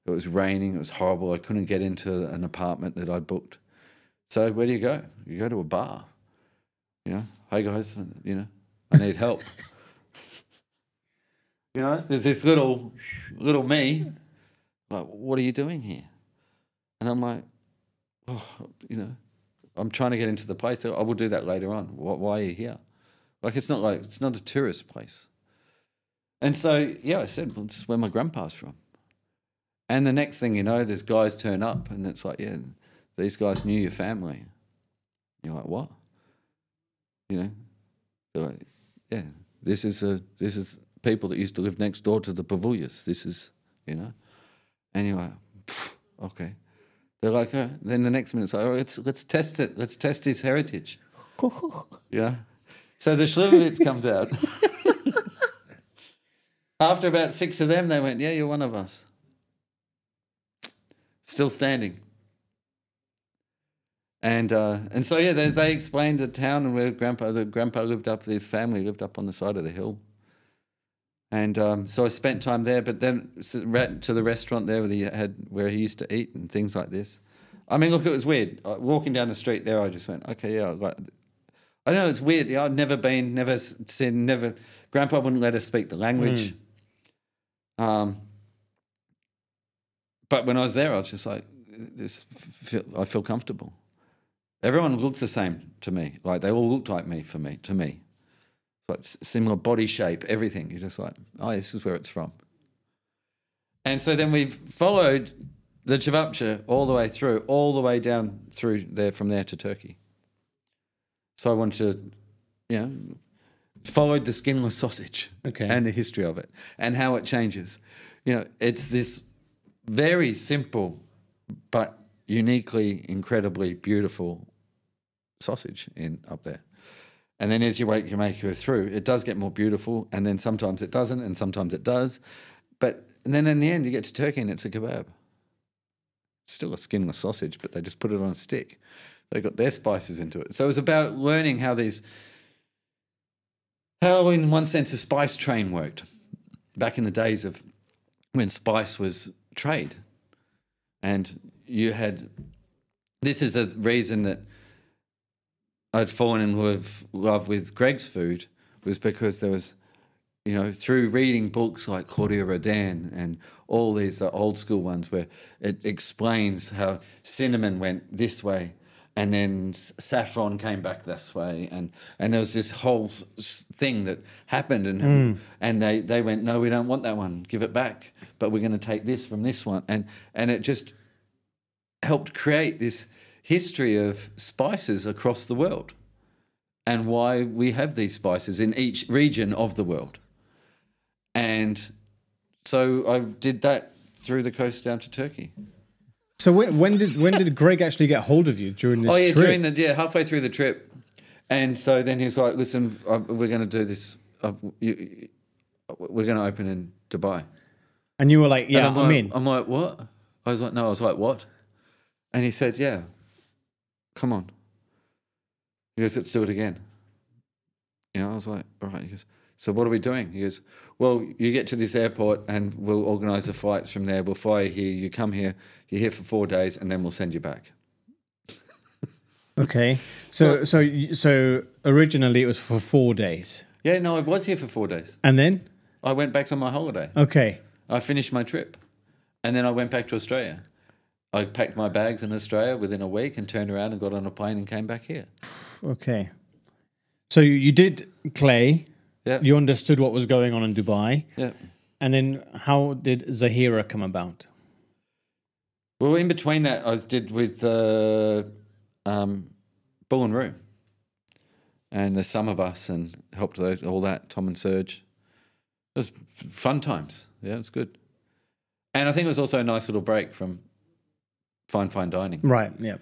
It was raining. It was horrible. I couldn't get into an apartment that I'd booked. So where do you go? You go to a bar. Hey guys, I need help. There's this little me, like, what are you doing here? And I'm like, I'm trying to get into the place. I will do that later on. Why are you here? It's not a tourist place. And so, I said, well, this is where my grandpa's from. And the next thing you know, there's guys turn up and it's like, these guys knew your family. You're like, what? They're like, this is people that used to live next door to the Pavulias. This is, And you're like, okay. They're like, then the next minute it's like, let's test it. Let's test his heritage. Yeah. So the Schlivovitz comes out. After about 6 of them, they went, yeah, you're one of us. Still standing. And so, they explained the town and where the grandpa lived up, his family lived up on the side of the hill. And so I spent time there, but then to the restaurant there where he used to eat and things like this. I mean, look, it was weird. Walking down the street there, I just went, okay, I don't know, it's weird. I'd never been, never seen, Grandpa wouldn't let us speak the language. But when I was there, I was just like, I feel comfortable. Everyone looked the same to me. Like, they all looked like me to me. It's like similar body shape, everything. You're just like, this is where it's from. And so then we followed the Cevapciça all the way through, all the way down through there, from there to Turkey. So I wanted to, followed the skinless sausage and the history of it and how it changes. It's this very simple but uniquely, incredibly beautiful sausage up there. And then as you make your through, it does get more beautiful, and then sometimes it doesn't, and sometimes it does. And then in the end, you get to Turkey and it's a kebab. It's still a skinless sausage, but they just put it on a stick. They got their spices into it. So it was about learning how in one sense, a spice train worked back in the days of when spice was trade. And this is the reason that I'd fallen in love with Greg's food, was because there was, through reading books like Claudia Rodin and all these old school ones where it explains how cinnamon went this way and then saffron came back this way, and there was this whole thing that happened, and they went, no, we don't want that one, give it back, but we're going to take this from this one, and it just helped create this history of spices across the world and why we have these spices in each region of the world. And so I did that through the coast down to Turkey. So when did Greg actually get hold of you during this trip? Halfway through the trip. And so then he was like, listen, we're going to do this. We're going to open in Dubai. And you were like, yeah, I'm in. I'm like, what? I was like, what? And he said, yeah, come on. He goes, let's do it again. I was like, all right. He goes, so what are we doing? He goes, well, you get to this airport and we'll organise the flights from there. We'll fly you here. You come here. You're here for 4 days, and then we'll send you back. Okay. So originally it was for 4 days. Yeah, no, I was here for 4 days. And then? I went back to my holiday. Okay. I finished my trip. And then I went back to Australia. I packed my bags in Australia within a week and turned around and got on a plane and came back here. Okay. So you did clay. Yeah. You understood what was going on in Dubai. Yeah. And then how did Zahira come about? Well, in between that, I did with Bull and Roo and the Summer Bus, and helped all that, Tom and Serge. It was fun times. Yeah, it was good. And I think it was also a nice little break from fine dining. Right, yeah.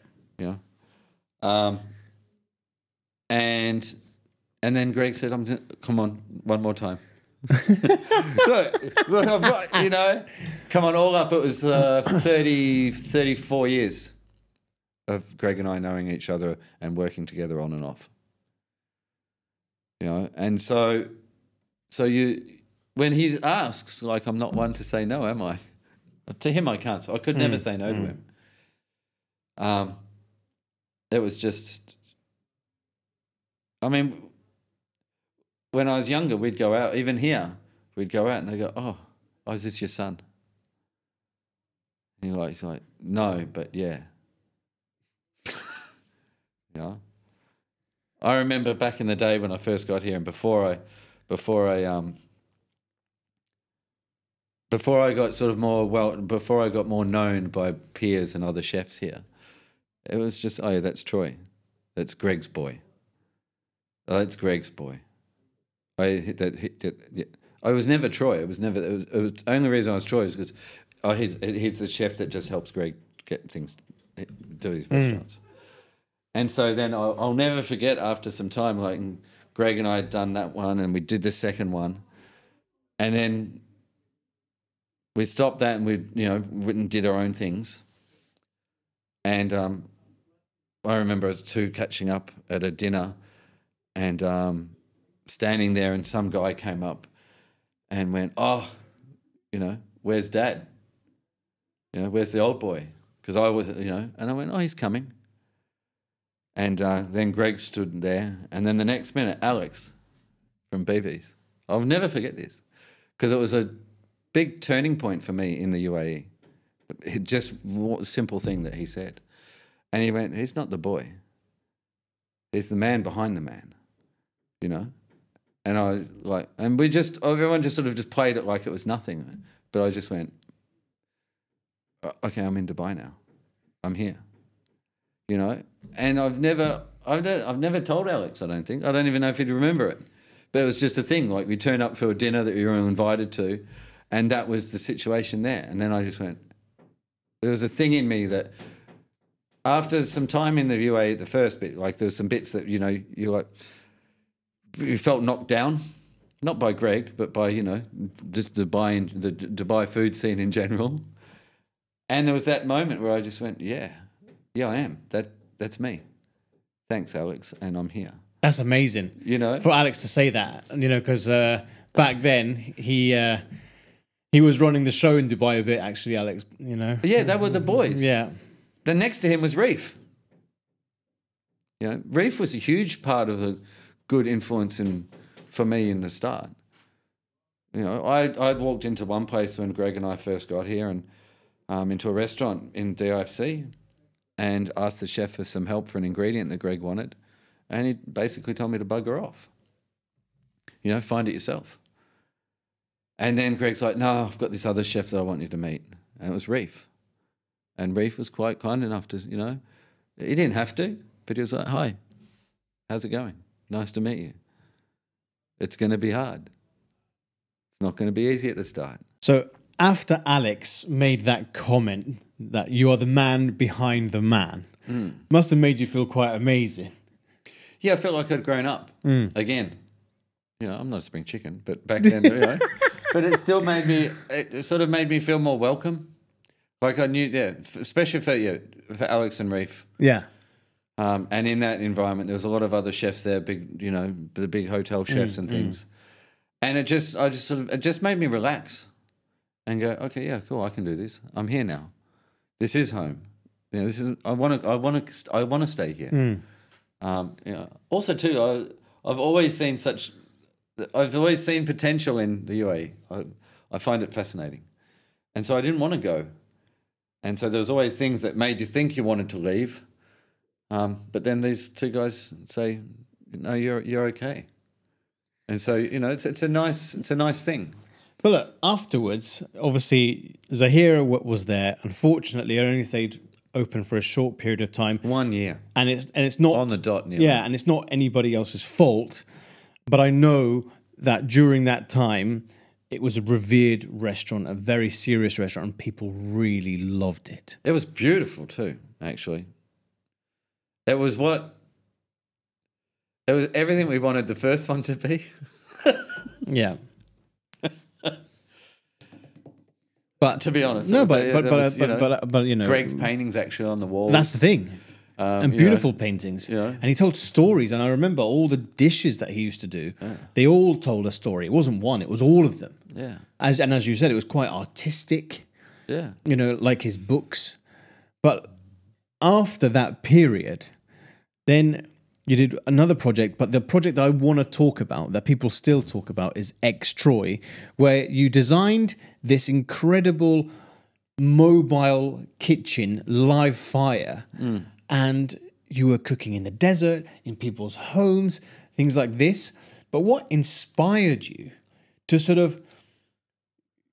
And then Greg said, come on, one more time. Look, come on, all up, it was 34 years of Greg and I knowing each other and working together on and off. And so when he asks, like, I'm not one to say no, am I? To him, I can't. I could never say no to him. It was just, when I was younger, we'd go out, even here, we'd go out and they go, oh, is this your son? And he's like, no, but yeah. I remember back in the day when I first got here, and before I got before I got more known by peers and other chefs here, it was just, oh yeah, that's Troy, that's Greg's boy. Oh, that's Greg's boy. I was never Troy. It was the only reason I was Troy is because he's the chef that just helps Greg get things, do his restaurants. And so then I'll never forget, after some time, like, Greg and I had done that one and we did the second one, and then we stopped that and we went and did our own things. And I remember us two catching up at a dinner and standing there, and some guy came up and went, oh, where's Dad? Where's the old boy? Because I was, and I went, oh, he's coming. And then Greg stood there, and then the next minute, Alex from BV's. I'll never forget this, because it was a big turning point for me in the UAE. Just a simple thing that he said. And he went, he's not the boy. He's the man behind the man, And I everyone just sort of just played it like it was nothing. But I just went, okay, I'm in Dubai now. I'm here. You know, and I've never told Alex. I don't think. I don't even know if he'd remember it. But it was just a thing. Like we turned up for a dinner that we were invited to, and that was the situation there. And then I just went. There was a thing in me that after some time in the UAE, the first bit, like there was some bits that you felt knocked down, not by Greg, but by just the Dubai food scene in general. And there was that moment where I just went, yeah, I am. That's me. Thanks, Alex, and I'm here. That's amazing. For Alex to say that, because back then he was running the show in Dubai a bit, actually, Alex. Yeah, they were the boys. Yeah. Then next to him was Reef. Reef was a huge part of a good influence for me in the start. I'd walked into one place when Greg and I first got here, and into a restaurant in DIFC, and asked the chef for some help for an ingredient that Greg wanted, and he basically told me to bugger off. Find it yourself. And then Greg's like, no, I've got this other chef that I want you to meet, and it was Reef. And Reef was quite kind enough to, he didn't have to, but he was like, hi, how's it going? Nice to meet you. It's going to be hard. It's not going to be easy at the start. So after Alex made that comment that you are the man behind the man, must have made you feel quite amazing. Yeah, I felt like I'd grown up again. I'm not a spring chicken, but back then, but it still sort of made me feel more welcome. Like I knew, especially for Alex and Reef. Yeah. And in that environment, there was a lot of other chefs there, the big hotel chefs and things. And it just made me relax and go, okay, yeah, cool, I can do this. I'm here now. This is home. I want to stay here. Also too, I've always seen potential in the UAE. I find it fascinating. And so I didn't want to go. And so there was always things that made you think you wanted to leave. But then these two guys say, no, you're okay. And so, it's a nice thing. But look, afterwards, obviously, Zahira was there. Unfortunately, it only stayed open for a short period of time. 1 year. And it's not on the dot nearly. Yeah, and it's not anybody else's fault. But I know that during that time, it was a revered restaurant, a very serious restaurant, and people really loved it. It was beautiful too, actually. It was everything we wanted the first one to be. Yeah. But to be honest, Greg's paintings actually on the walls. That's the thing. And beautiful paintings. And he told stories, and I remember all the dishes that he used to do. Yeah. They all told a story. It wasn't one, it was all of them. Yeah. As you said, it was quite artistic. Yeah. Like his books. But after that period, then you did another project, but the project I want to talk about, that people still talk about, is X Troy, where you designed this incredible mobile kitchen, live fire, and you were cooking in the desert, in people's homes, things like this. But what inspired you to sort of...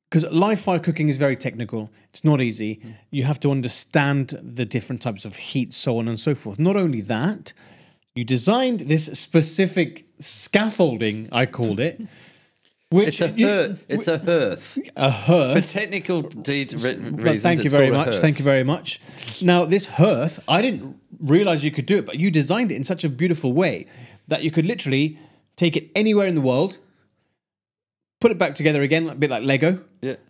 Because live fire cooking is very technical. It's not easy. You have to understand the different types of heat, so on and so forth. Not only that, you designed this specific scaffolding, I called it. Which it's a hearth. A hearth. For technical reasons. But thank you very much. Thank you very much. Now, this hearth, I didn't realize you could do it, but you designed it in such a beautiful way that you could literally take it anywhere in the world, put it back together again, a bit like Lego,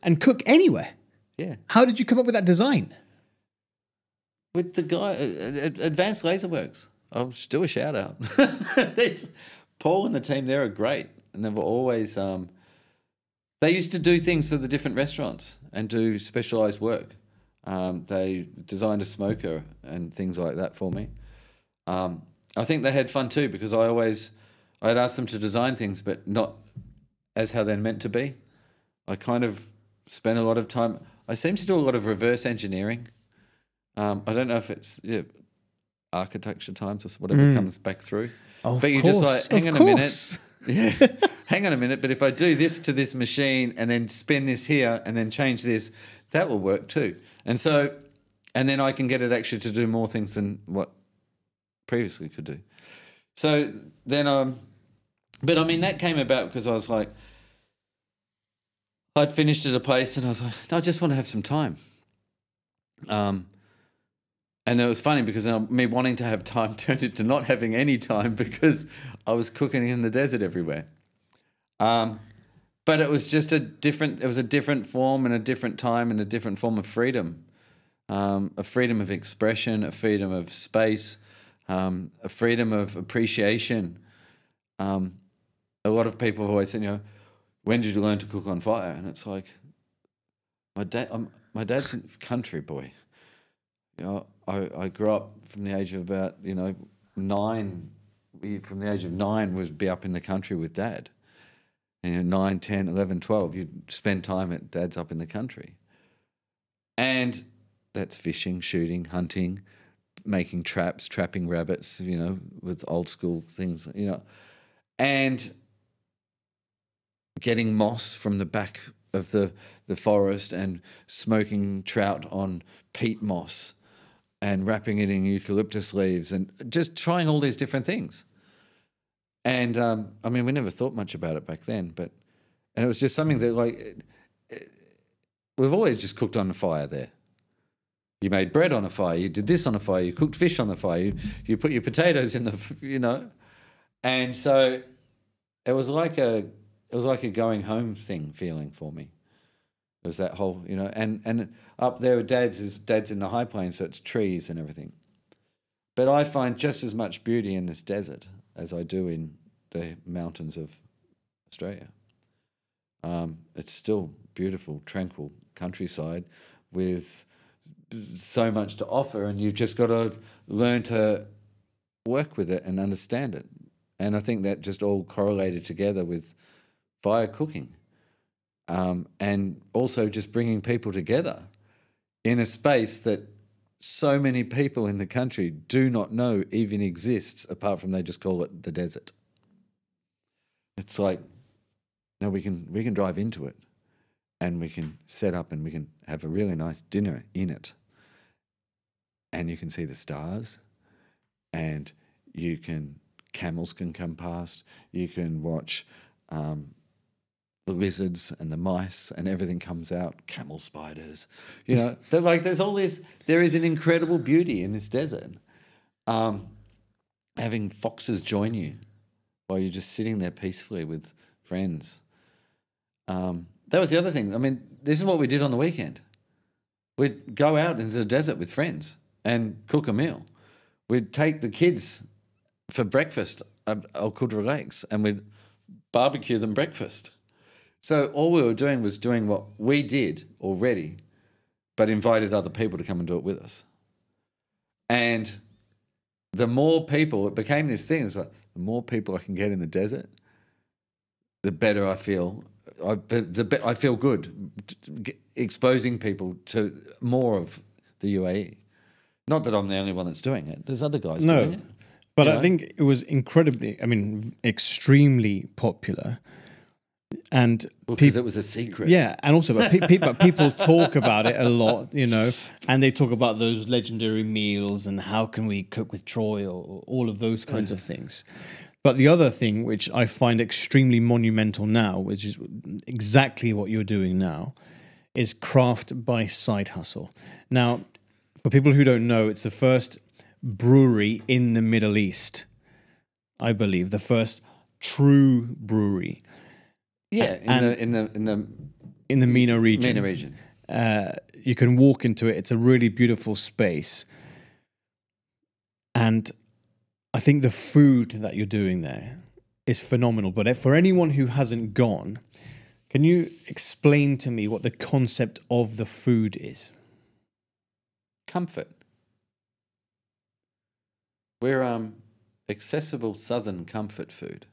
and cook anywhere. Yeah. How did you come up with that design? With the guy, Advanced Laserworks. I'll just do a shout out. Paul and the team there are great. And they were always, they used to do things for the different restaurants and do specialised work. They designed a smoker and things like that for me. I think they had fun too, because I'd ask them to design things, but not as how they're meant to be. I kind of spent a lot of time. I seem to do a lot of reverse engineering. I don't know if it's architecture times or whatever comes back through. Oh, but you're just like, hang on a minute. Yeah. hang on a minute, but if I do this to this machine and then spin this here and then change this, that will work too. And so, and then I can get it actually to do more things than what previously could do. So then, but I mean, that came about because I was like, I'd finished at a place and I was like, I just want to have some time. And it was funny because me wanting to have time turned into not having any time because I was cooking in the desert everywhere. But it was just a different form and a different time and a different form of freedom. A freedom of expression, a freedom of space, a freedom of appreciation. A lot of people have always said, when did you learn to cook on fire? And it's like, my dad's a country boy. I grew up from the age of about, 9. From the age of 9 would be up in the country with Dad. And 9, 10, 11, 12, you'd spend time at Dad's up in the country. And that's fishing, shooting, hunting, making traps, trapping rabbits, with old school things, and getting moss from the back of the forest and smoking trout on peat moss and wrapping it in eucalyptus leaves and just trying all these different things. And, we never thought much about it back then, and it was just something that, we've always just cooked on the fire there. You made bread on a fire, you did this on a fire, you cooked fish on the fire, you put your potatoes in the, And so it was like a going home feeling for me. It was that whole, and up there with Dad's in the high plains, so it's trees and everything. But I find just as much beauty in this desert as I do in the mountains of Australia. It's still beautiful, tranquil countryside with so much to offer, and you've just got to learn to work with it and understand it. And I think that just all correlated together with fire cooking. And also just bringing people together in a space that so many people in the country do not know even exists, apart from they just call it the desert. It's like, no, we can drive into it and we can set up and we can have a really nice dinner in it. And you can see the stars and camels can come past, you can watch the lizards and the mice and everything comes out, camel spiders, there's all this, there is an incredible beauty in this desert. Having foxes join you while you're just sitting there peacefully with friends. That was the other thing. This is what we did on the weekend. We'd go out into the desert with friends and cook a meal. We'd take the kids for breakfast, Al Qudra Lakes, and we'd barbecue them breakfast. So all we were doing was doing what we did already, but invited other people to come and do it with us. And the more people, it became this thing. It's like, the more people I can get in the desert, the better I feel. I feel good exposing people to more of the UAE. Not that I'm the only one that's doing it. There's other guys doing it. But I think it was extremely popular. And because it was a secret. Yeah, and also but people talk about it a lot, and they talk about those legendary meals and how can we cook with Troy or all of those kinds of things. But the other thing which I find extremely monumental now, which is exactly what you're doing now, is craft by side hustle. Now, for people who don't know, it's the first brewery in the Middle East, I believe, the first true brewery. Yeah, in the MENA region. MENA region. You can walk into it. It's a really beautiful space. And I think the food that you're doing there is phenomenal. But for anyone who hasn't gone, can you explain to me what the concept of the food is? Comfort. We're accessible southern comfort food.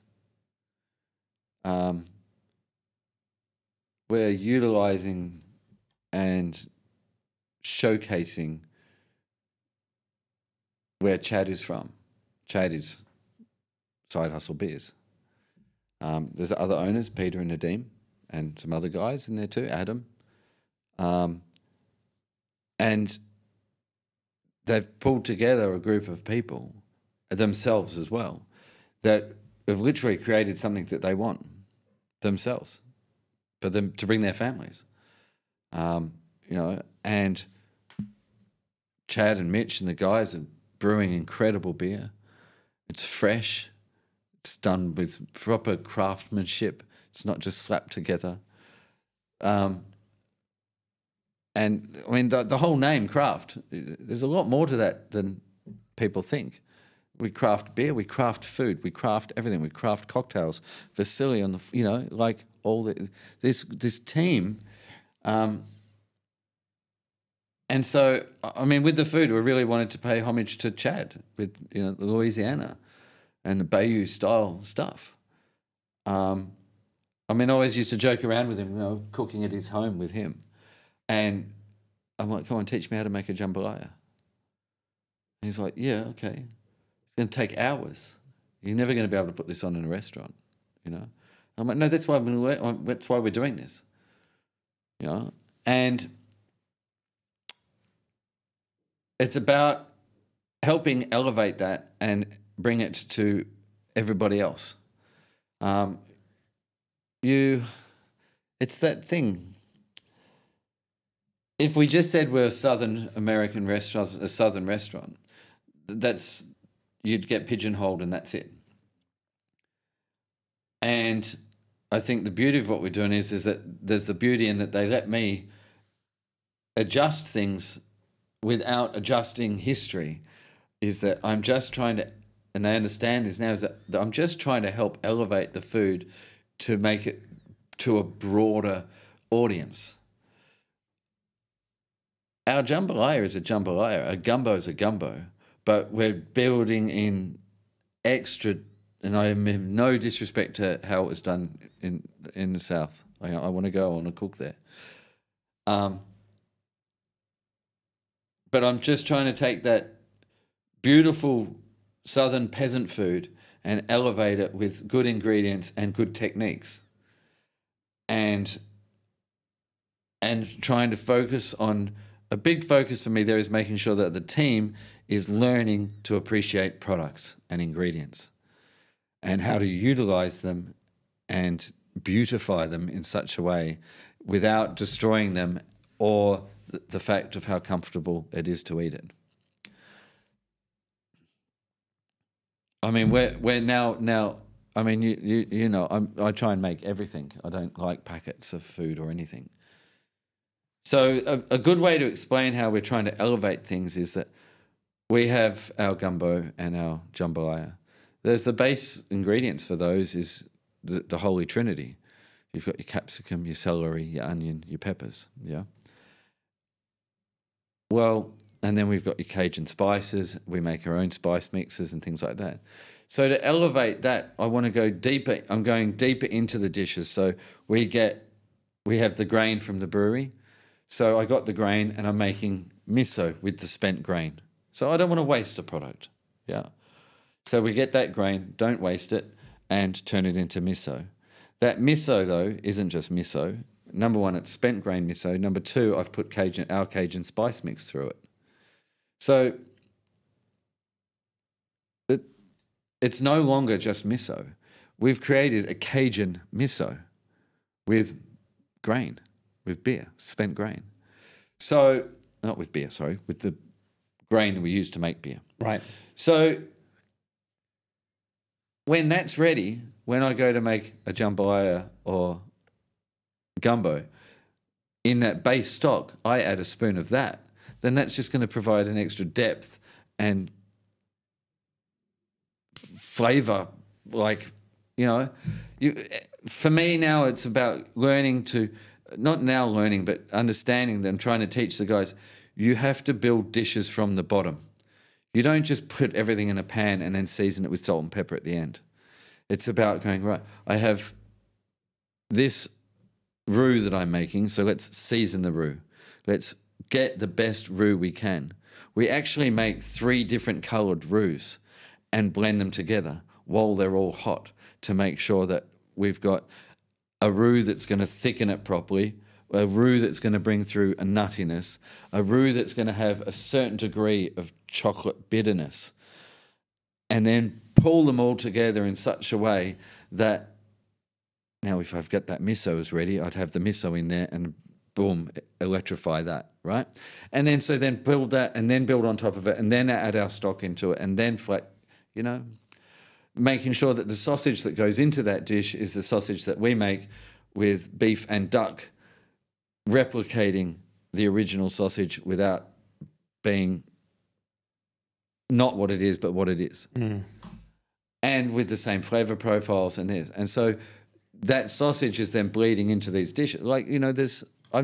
We're utilising and showcasing where Chad is from. Chad is Side Hustle Beers. There's other owners, Peter and Nadeem, and some other guys in there too, Adam. And they've pulled together a group of people, themselves as well, that have literally created something that they want themselves, for them to bring their families. And Chad and Mitch and the guys are brewing incredible beer. It's fresh. It's done with proper craftsmanship. It's not just slapped together. And I mean, the whole name craft, there's a lot more to that than people think. We craft beer, we craft food, we craft everything. We craft cocktails. Vasily on the, like all this team. And so, I mean, with the food, we really wanted to pay homage to Chad with, the Louisiana and the Bayou style stuff. I always used to joke around with him, cooking at his home with him. And I'm like, come on, teach me how to make a jambalaya. And he's like, yeah, okay. It's going to take hours. You're never going to be able to put this on in a restaurant, I'm like, no, that's why that's why we're doing this, And it's about helping elevate that and bring it to everybody else. It's that thing. If we just said we're a Southern American restaurant, a Southern restaurant, you'd get pigeonholed and that's it. And I think the beauty of what we're doing is that there's the beauty in that they let me adjust things without adjusting history, is that I'm just trying to, and they understand this now, is that I'm just trying to help elevate the food to make it to a broader audience. Our jambalaya is a jambalaya, a gumbo is a gumbo, but we're building in extra, and I have no disrespect to how it was done in the South. I want to go, I want to cook there. But I'm just trying to take that beautiful Southern peasant food and elevate it with good ingredients and good techniques. And trying to focus on, a big focus for me there is making sure that the team is learning to appreciate products and ingredients and how to utilize them and beautify them in such a way without destroying them or the fact of how comfortable it is to eat it. I mean, we're now. I mean, I try and make everything. I don't like packets of food or anything. So a good way to explain how we're trying to elevate things is that we have our gumbo and our jambalaya. There's the base ingredients for those is the Holy Trinity. You've got your capsicum, your celery, your onion, your peppers, yeah? Well, and then we've got your Cajun spices. We make our own spice mixes and things like that. So to elevate that, I want to go deeper. I'm going deeper into the dishes. So we have the grain from the brewery. So I got the grain and I'm making miso with the spent grain. So I don't want to waste a product, yeah? So we get that grain, don't waste it, and turn it into miso. That miso, though, isn't just miso. Number one, it's spent grain miso. Number two, I've put our Cajun spice mix through it. So it's no longer just miso. We've created a Cajun miso with grain, with beer, spent grain. So, not with beer, sorry, with the grain that we use to make beer. Right. So when that's ready, when I go to make a jambalaya or gumbo, in that base stock, I add a spoon of that, then that's just going to provide an extra depth and flavor. Like, for me now, it's about learning to, not now learning, but understanding them, trying to teach the guys, you have to build dishes from the bottom. You don't just put everything in a pan and then season it with salt and pepper at the end. It's about going, right, I have this roux that I'm making, so let's season the roux. Let's get the best roux we can. We actually make 3 different coloured roux and blend them together while they're all hot to make sure that we've got a roux that's going to thicken it properly, a roux that's going to bring through a nuttiness, a roux that's going to have a certain degree of chocolate bitterness, and then pull them all together in such a way that now if I've got that miso is ready, I'd have the miso in there and boom, electrify that, right? And then so then build that and then build on top of it and then add our stock into it and then making sure that the sausage that goes into that dish is the sausage that we make with beef and duck, replicating the original sausage without being not what it is, but what it is. And with the same flavor profiles and this. And so that sausage is then bleeding into these dishes. Like, I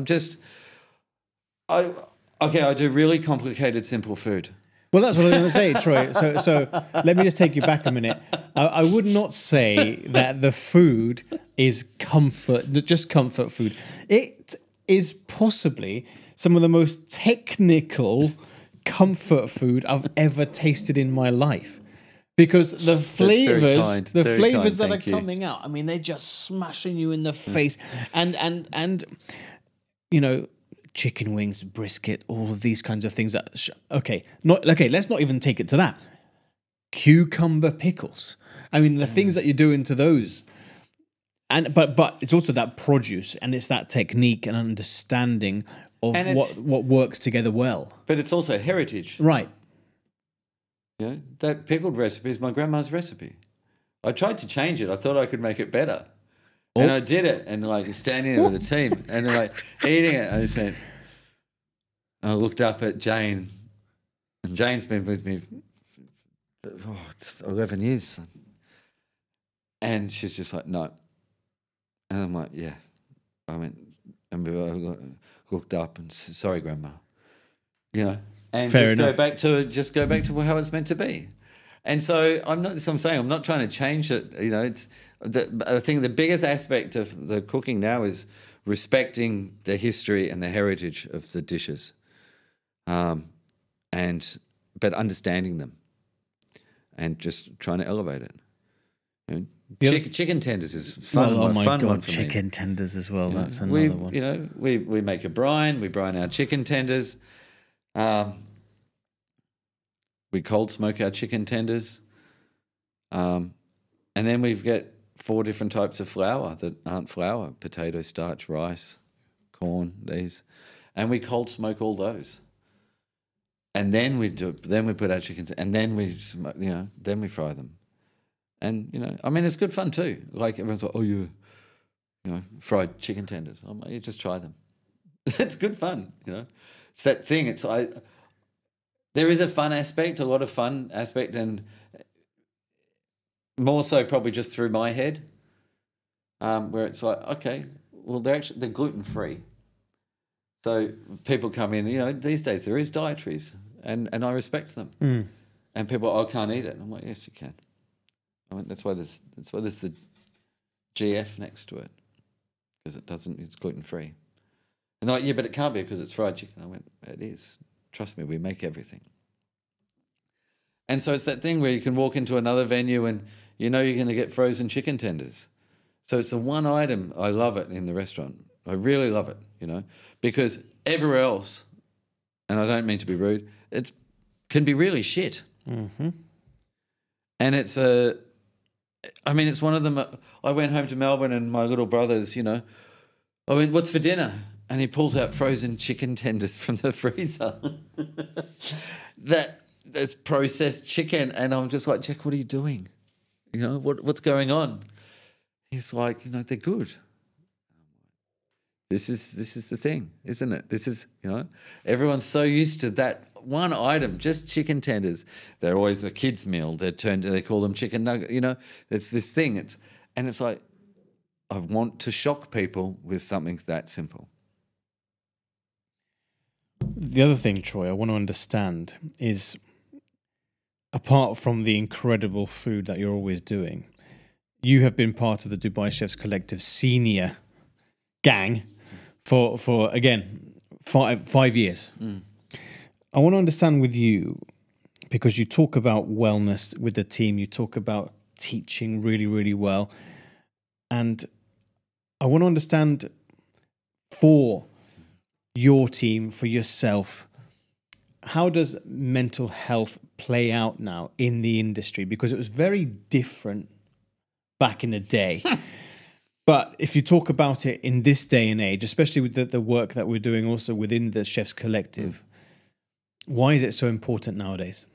do really complicated, simple food. Well, that's what I was going to say, Troy. So let me just take you back a minute. I would not say that the food is just comfort food. It is possibly some of the most technical comfort food I've ever tasted in my life. Because the flavors that are coming out, I mean, they're just smashing you in the face. And chicken wings, brisket, all of these kinds of things. Let's not even take it to that. Cucumber pickles. I mean, the things that you do into those. But it's also that produce and it's that technique and understanding of what works together well. But it's also heritage. Right. That pickled recipe is my grandma's recipe. I tried to change it. I thought I could make it better. And I did it. And standing there with the team and they're eating it. I just went, I looked up at Jane, and Jane's been with me for it's 11 years. And she's just like, no. And I'm like, yeah. I went, and we looked up and said, sorry, Grandma. And Fair just enough. go back to how it's meant to be. And so I'm not trying to change it. I think the biggest aspect of the cooking now is respecting the history and the heritage of the dishes, but understanding them and just trying to elevate it. Chicken tenders is fun. Well, oh my fun God, one for chicken tenders as well. That's another one. We make a brine. We brine our chicken tenders. We cold smoke our chicken tenders. And then we've got 4 different types of flour that aren't flour: potato, starch, rice, corn, these. And we cold smoke all those. And then we put our chickens, and then we smoke, then we fry them. And, it's good fun too. Like everyone's like, oh, yeah, fried chicken tenders. I'm like, yeah, just try them. It's good fun, It's that thing. There is a fun aspect, a lot of fun aspect, and more so probably just through my head, where it's like, okay, well, they're gluten free. So people come in, these days there is dietaries, and I respect them. And people, I can't eat it. And I'm like, yes, you can. That's why there's the GF next to it, because it's gluten free. And they're like, yeah, but it can't be because it's fried chicken. I went, it is. Trust me, we make everything. And so it's that thing where you can walk into another venue and you're going to get frozen chicken tenders. So it's the one item, I love it in the restaurant. I really love it, because everywhere else, and I don't mean to be rude, it can be really shit. Mm-hmm. And it's one of them. I went home to Melbourne and my little brothers, I went, what's for dinner? And he pulls out frozen chicken tenders from the freezer. There's processed chicken. And I'm just like, Jack, what are you doing? What's going on? He's like, they're good. This is the thing, isn't it? This is, everyone's so used to that one item, just chicken tenders. They're always a kid's meal. They call them chicken nugget. It's this thing. It's like, I want to shock people with something that simple. The other thing, Troy, I want to understand is, apart from the incredible food that you're always doing, you have been part of the Dubai Chefs Collective senior gang for again, 5 years. I want to understand with you, because you talk about wellness with the team, you talk about teaching really, really well. And I want to understand for your team, for yourself, how does mental health play out now in the industry? Because it was very different back in the day. But if you talk about it in this day and age, especially with the work that we're doing also within the Chefs Collective, why is it so important nowadays?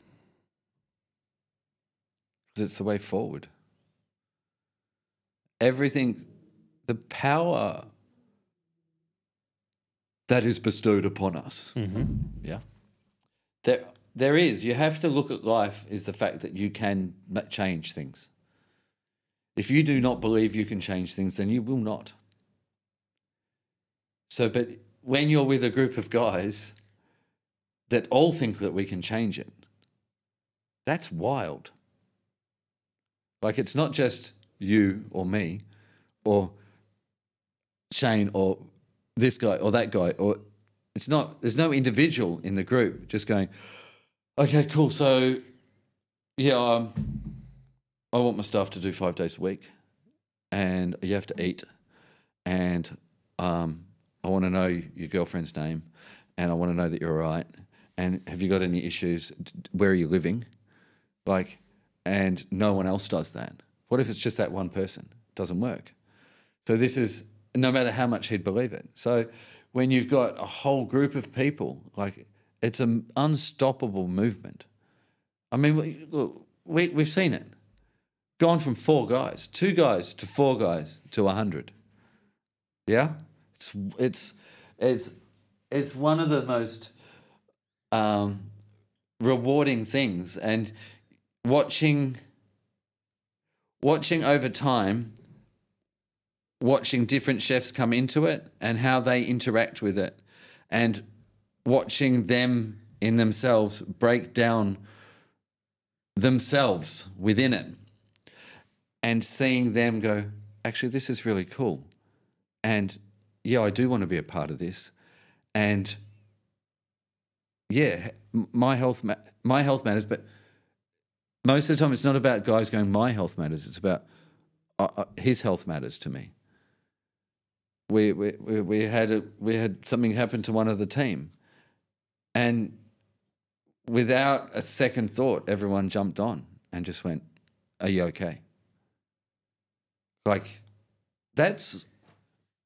Because it's the way forward. Everything, the power that is bestowed upon us. Yeah. There is. You have to look at life is the fact that you can change things. If you do not believe you can change things, then you will not. So, but when you're with a group of guys that all think that we can change it, that's wild. Like, it's not just you or me or Shane or this guy or that guy, or it's not, there's no individual in the group just going, okay, cool. So yeah, I want my staff to do 5 days a week and you have to eat. And I want to know your girlfriend's name and I want to know that you're all right. And have you got any issues? Where are you living? Like, and no one else does that. What if it's just that one person? It doesn't work. So this is, no matter how much he'd believe it. So when you've got a whole group of people, like, it's an unstoppable movement. I mean, we've seen it. Gone from 4 guys, 2 guys to 4 guys to 100. Yeah? It's one of the most rewarding things. And watching over time, watching different chefs come into it and how they interact with it, and watching them in themselves break down themselves within it, and seeing them go, actually, this is really cool. And yeah, I do want to be a part of this. And yeah, my health matters, but most of the time it's not about guys going, my health matters. It's about his health matters to me. We had something happen to one of the team, and without a second thought, everyone jumped on and just went, "Are you okay?" Like, that's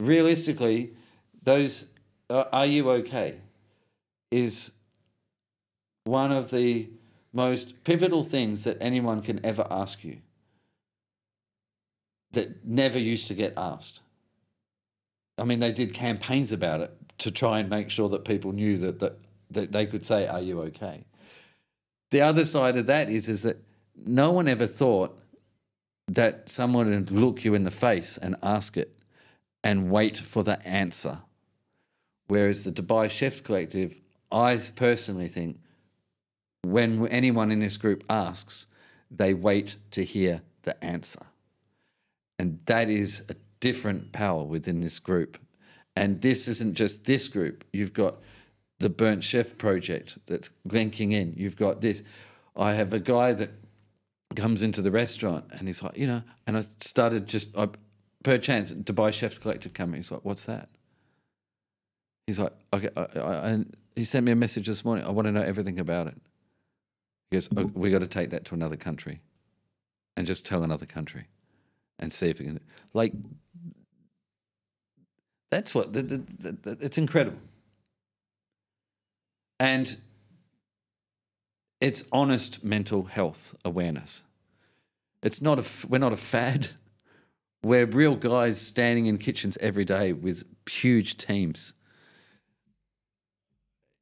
realistically, those "Are you okay?" is one of the most pivotal things that anyone can ever ask you, that never used to get asked. I mean, they did campaigns about it to try and make sure that people knew that they could say, "Are you okay?" The other side of that is that no one ever thought that someone would look you in the face and ask it and wait for the answer. Whereas the Dubai Chefs Collective, I personally think, when anyone in this group asks, they wait to hear the answer. And that is a different power within this group. And this isn't just this group. You've got the Burnt Chef project that's linking in. You've got this. I have a guy that comes into the restaurant and he's like, and I started per chance, Dubai Chefs Collective coming. He's like, "What's that?" He's like, "Okay." And he sent me a message this morning. "I want to know everything about it." He goes, "We got to take that to another country and just tell another country and see if we can." Like, that's what, it's incredible. And it's honest mental health awareness. It's not we're not a fad. We're real guys standing in kitchens every day with huge teams.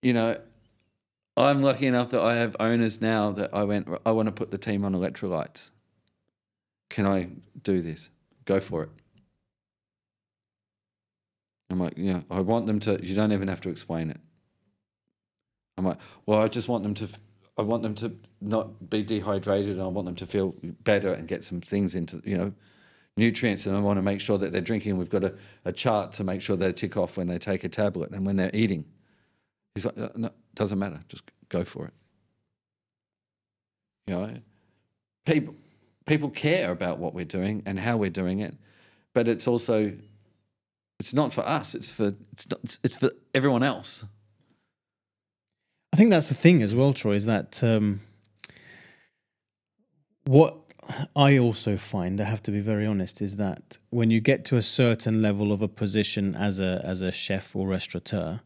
I'm lucky enough that I have owners now that I want to put the team on electrolytes. Can I do this? Go for it. I'm like, I want them to, you don't even have to explain it. I'm like, well, I want them to not be dehydrated, and I want them to feel better and get some things into, nutrients, and I want to make sure that they're drinking. We've got a chart to make sure they tick off when they take a tablet and when they're eating. He's like, "No, doesn't matter. Just go for it." People care about what we're doing and how we're doing it. but it's also, it's not for us. It's for everyone else. I think that's the thing as well, Troy, is that what I also find, I have to be very honest, is that when you get to a certain level of a position as a chef or restaurateur,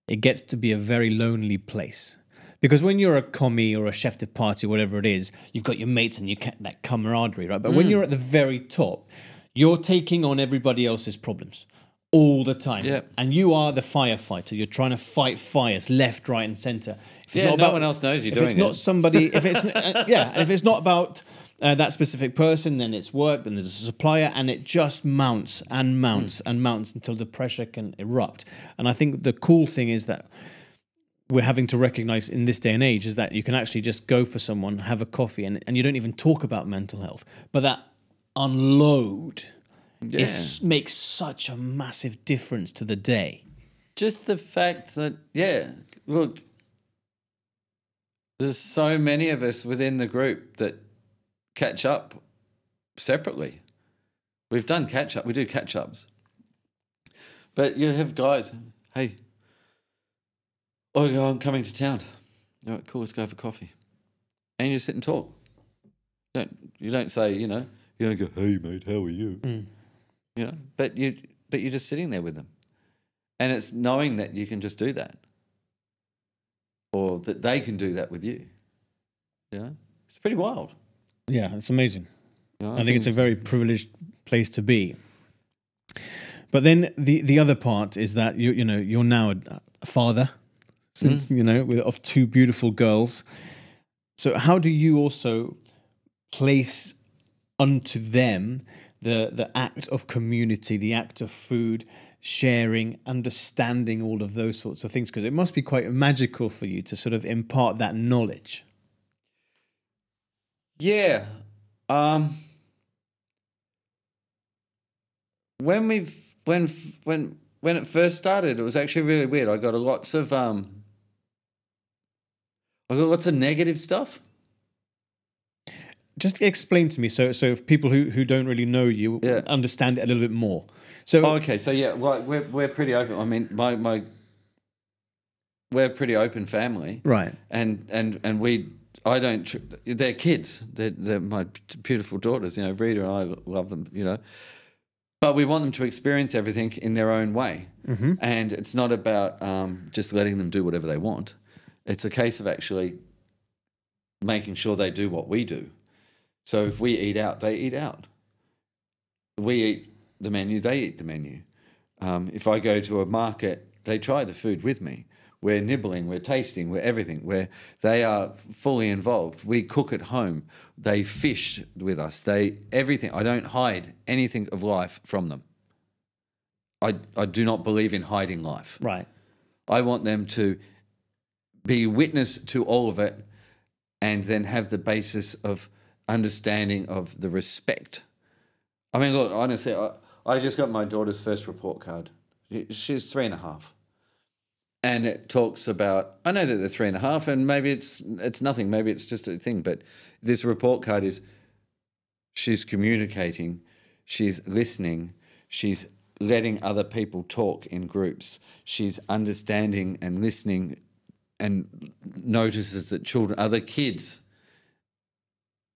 it gets to be a very lonely place. Because when you're a commie or a chef de partie, whatever it is, you've got your mates and you get that camaraderie, right? But when you're at the very top, you're taking on everybody else's problems all the time. Yep. And you are the firefighter. You're trying to fight fires left, right, and centre. If it's No one else knows you're doing it. If it's not somebody, if it's if it's not about that specific person, then it's work, then there's a supplier, and it just mounts and mounts and mounts until the pressure can erupt. And I think the cool thing is that we're having to recognize in this day and age is that you can actually just go for someone, have a coffee, and you don't even talk about mental health. But that unload makes such a massive difference to the day. Just the fact that, look, there's so many of us within the group that catch up separately. We've done catch-up. We do catch-ups. But you have guys, hey, I'm coming to town. All right, cool, let's go for coffee. And you just sit and talk. You don't say, you don't go, hey, mate, how are you? But you're just sitting there with them. And it's knowing that you can just do that. Or that they can do that with you. It's pretty wild. Yeah, it's amazing. I think it's a very privileged place to be. But then the other part is that you're now a father, since of two beautiful girls. So how do you also place unto them the act of community, the act of food, sharing, understanding all of those sorts of things? Because it must be quite magical for you to sort of impart that knowledge. Yeah. When it first started, it was actually really weird. I got lots of negative stuff. Just explain to me, so if people who don't really know you understand it a little bit more. So we're pretty open. I mean, we're a pretty open family, right? And they're kids. They're my beautiful daughters. Rita and I love them. But we want them to experience everything in their own way, and it's not about just letting them do whatever they want. It's a case of actually making sure they do what we do. So if we eat out, they eat out. We eat the menu, they eat the menu. If I go to a market, they try the food with me. We're nibbling, we're tasting, we're everything. They are fully involved. We cook at home. They fish with us. Everything. I don't hide anything of life from them. I do not believe in hiding life. Right. I want them to be witness to all of it and then have the basis of understanding of the respect. I mean, look, honestly, I just got my daughter's first report card. She's 3.5. And it talks about, I know that they're 3.5 and maybe it's nothing, maybe it's just a thing, but this report card is she's communicating, she's listening, she's letting other people talk in groups, she's understanding and listening and notices that other kids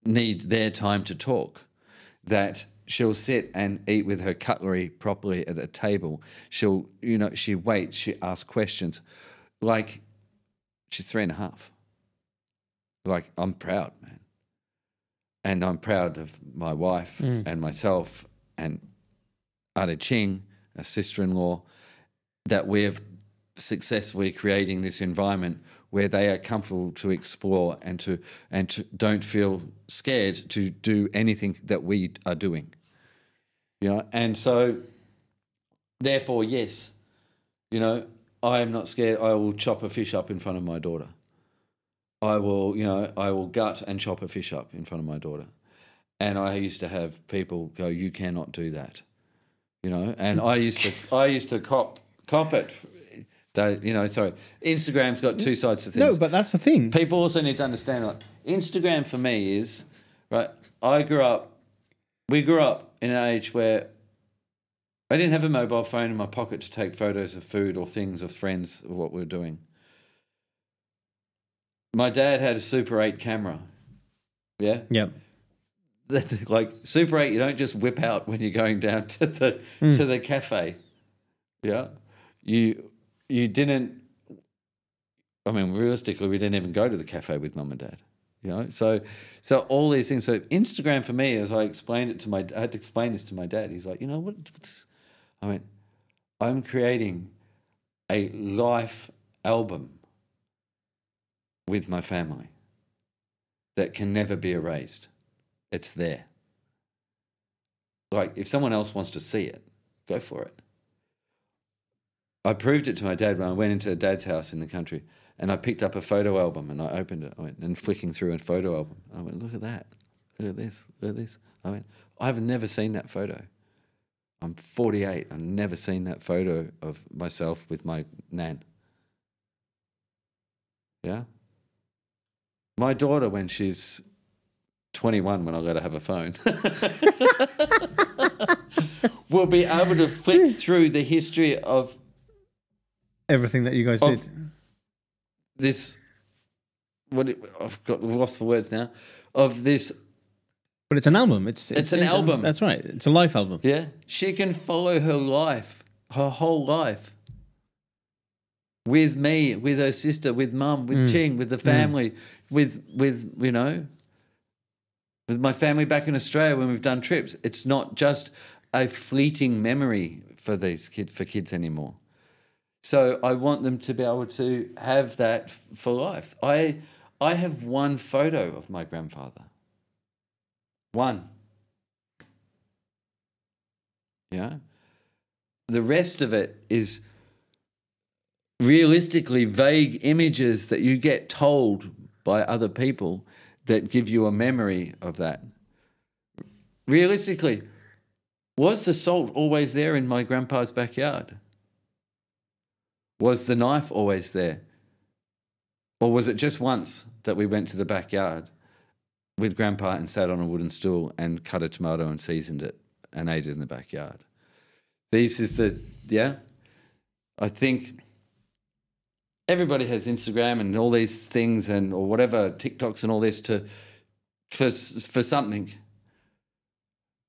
need their time to talk, that she'll sit and eat with her cutlery properly at a table. She'll, she waits, she asks questions. Like, she's 3.5. Like, I'm proud, man. And I'm proud of my wife and myself and Ada Ching, a sister-in-law, that we're successfully creating this environment where they are comfortable to explore and to don't feel scared to do anything that we are doing. And so therefore, yes, I am not scared. I will chop a fish up in front of my daughter. I will gut and chop a fish up in front of my daughter. And I used to have people go, you cannot do that. And I used to cop it. Instagram's got two sides to things. No, but that's the thing. People also need to understand, like, Instagram for me is, right, we grew up in an age where I didn't have a mobile phone in my pocket to take photos of food or things of friends of what we were doing. My dad had a Super 8 camera. Yeah? Yep. Like Super 8, you don't just whip out when you're going down to the cafe. Yeah? You didn't, I mean, realistically, we didn't even go to the cafe with mum and dad. You know, so all these things. So Instagram for me, as I explained it to I had to explain this to my dad. He's like, you know, I'm creating a life album with my family that can never be erased. It's there. Like, if someone else wants to see it, go for it. I proved it to my dad when I went into Dad's house in the country, and I picked up a photo album and I opened it. I went and flicking through a photo album. I went, look at that. Look at this. Look at this. I went, I've never seen that photo. I'm 48. I've never seen that photo of myself with my nan. Yeah? My daughter, when she's 21, when I let her have a phone, will be able to flick through the history of everything that you guys did. This, I've got lost for words now, of this. But it's an album. It's an album. That's right. It's a life album. Yeah. She can follow her life, her whole life, with me, with her sister, with mum, with Ching, with the family, with you know, with my family back in Australia when we've done trips. It's not just a fleeting memory for kids anymore. So I want them to be able to have that for life. I have one photo of my grandfather. One. Yeah. The rest of it is realistically vague images that you get told by other people that give you a memory of that. Realistically, was the salt always there in my grandpa's backyard? Was the knife always there? Or was it just once that we went to the backyard with Grandpa and sat on a wooden stool and cut a tomato and seasoned it and ate it in the backyard? I think everybody has Instagram and all these things or whatever, TikToks and all this for something.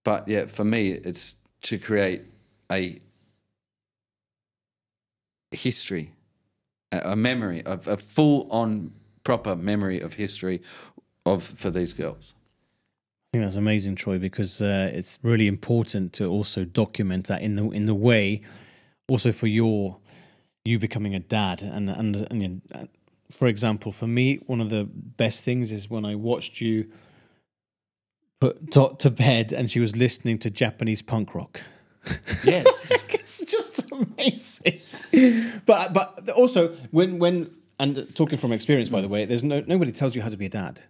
But yeah, for me, it's to create a history, a memory, a full-on proper memory of history for these girls. I think that's amazing, Troy, because it's really important to also document that in the way, also for you becoming a dad. And for example, for me, one of the best things is when I watched you put Dot to bed and she was listening to Japanese punk rock. Yes. It's just amazing. But also when and talking from experience, by the way, there's nobody tells you how to be a dad.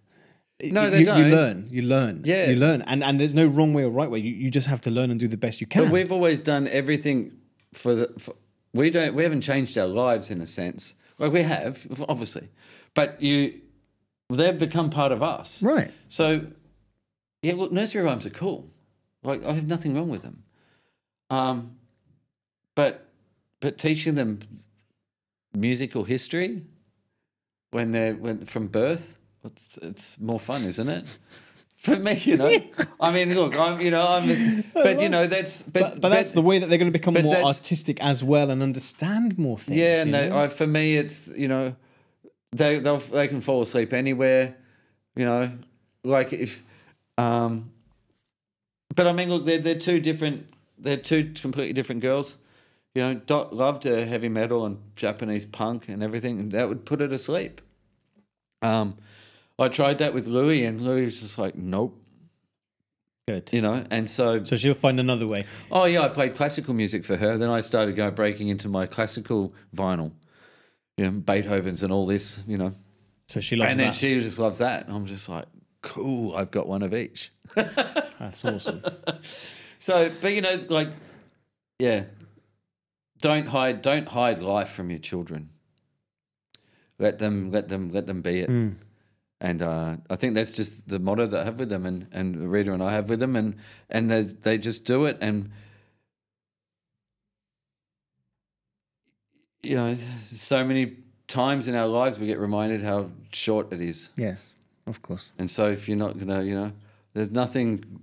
No, they don't. You learn. Yeah. You learn. And there's no wrong way or right way. You just have to learn and do the best you can. But we've always done everything we haven't changed our lives in a sense. Like we have, obviously. But they've become part of us. Right. So yeah, look, nursery rhymes are cool. Like I have nothing wrong with them. But teaching them musical history when they're from birth, it's more fun, isn't it? For me, you know. I mean, look, that's the way that they're going to become more artistic as well and understand more things. Yeah, and for me, it's they can fall asleep anywhere, you know, like if. But I mean, look, they're two completely different girls. You know, Dot loved her heavy metal and Japanese punk and everything, and that would put her to sleep. I tried that with Louie, and Louie was just like, nope. Good. You know, and so she'll find another way. Oh yeah, I played classical music for her. Then I started breaking into my classical vinyl, you know, Beethoven's and all this, you know. So she loves that. And then she just loves that. And I'm just like, cool, I've got one of each. That's awesome. So, but you know, like, yeah, don't hide life from your children. Let them be it. And I think that's just the motto that I have with them, and Rita and I have with them, and they just do it. And you know, so many times in our lives we get reminded how short it is. Yes, of course. And so if you're not going to, you know, there's nothing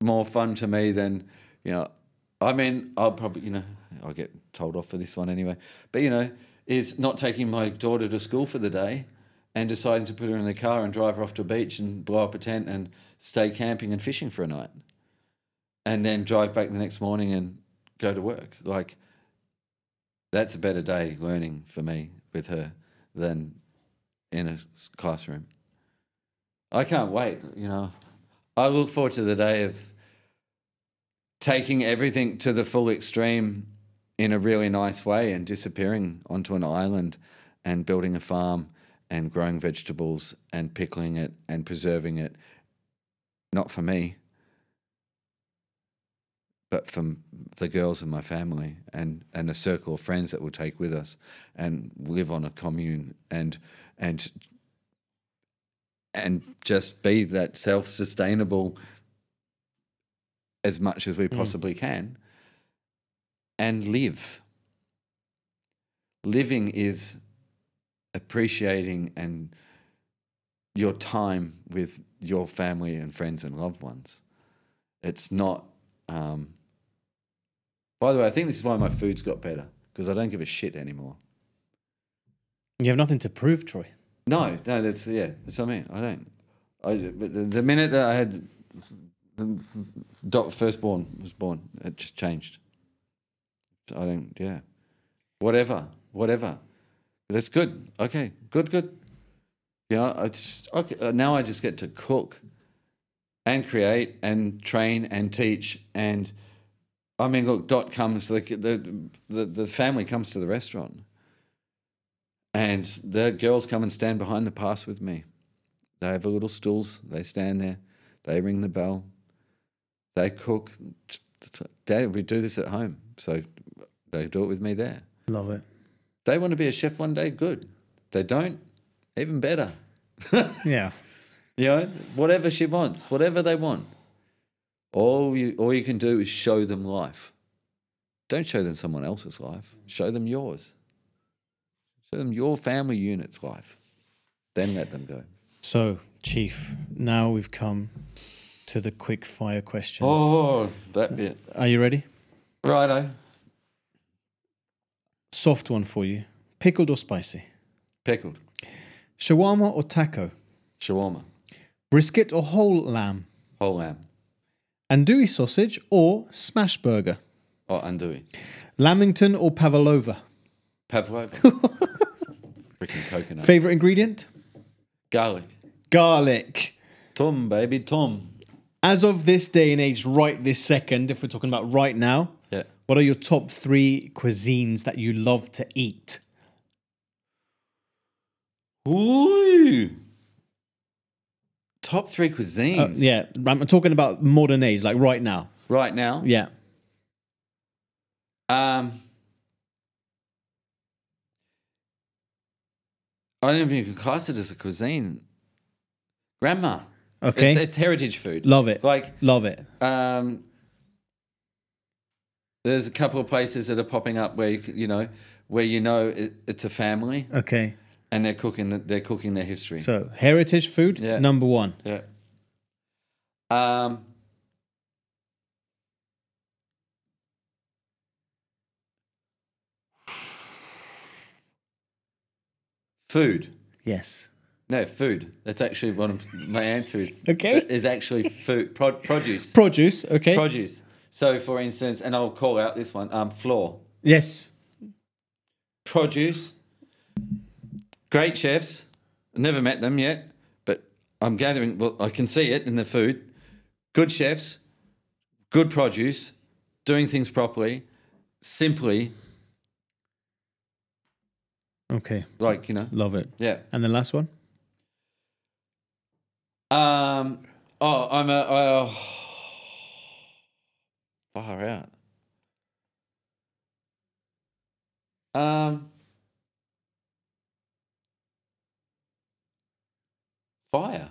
more fun to me than, you know, I mean, I'll probably, you know, I'll get told off for this one anyway, but, you know, is not taking my daughter to school for the day and deciding to put her in the car and drive her off to a beach and blow up a tent and stay camping and fishing for a night and then drive back the next morning and go to work. Like, that's a better day learning for me with her than in a classroom. I can't wait, you know. I look forward to the day of taking everything to the full extreme in a really nice way and disappearing onto an island and building a farm and growing vegetables and pickling it and preserving it, not for me, but for the girls in my family and a circle of friends that we'll take with us and live on a commune and just be that self-sustainable as much as we possibly can and live. Living is appreciating and your time with your family and friends and loved ones. It's not... by the way, I think this is why my food's got better, because I don't give a shit anymore. You have nothing to prove, Troy. No, that's what I mean. I don't. But the minute that I had the firstborn was born, it just changed. I don't. Yeah, whatever. That's good. Okay, good. You know, now I just get to cook and create and train and teach and. I mean, look, Dot comes. The family comes to the restaurant. And the girls come and stand behind the pass with me. They have little stools. They stand there. They ring the bell. They cook. Dad, we do this at home. So they do it with me there. Love it. They want to be a chef one day, good. They don't, even better. Yeah. You know, whatever she wants, whatever they want. All you can do is show them life. Don't show them someone else's life. Show them yours. Show them your family unit's life. Then let them go. So, Chief, now we've come to the quick fire questions. Oh, that bit. Are you ready? Righto. Soft one for you. Pickled or spicy? Pickled. Shawarma or taco? Shawarma. Brisket or whole lamb? Whole lamb. Andouille sausage or smash burger? Oh, andouille. Lamington or pavlova? Pavlova. Freaking coconut. Favorite ingredient? Garlic. Garlic. Tom, baby, Tom. As of this day and age, right this second, if we're talking about right now, Yeah. what are your top 3 cuisines that you love to eat? Ooh. Top 3 cuisines. Yeah, I'm talking about modern age, like right now. Right now. Yeah. I don't even think you could class it as a cuisine. Grandma. Okay. It's heritage food. Love it. Like, love it. there's a couple of places that are popping up where it's a family Okay. and they're cooking their history. So heritage food, Yeah. number 1. Yeah. Food. Yes. No, food. That's actually one of my answer is. Okay. Is actually food. Produce. Produce. Okay. Produce. So, for instance, and I'll call out this one, flour. Yes. Produce. Great chefs. Never met them yet, but I'm gathering, well, I can see it in the food. Good chefs, good produce, doing things properly, simply, Okay. like, Love it. yeah. And the last one? I'm far out. Fire.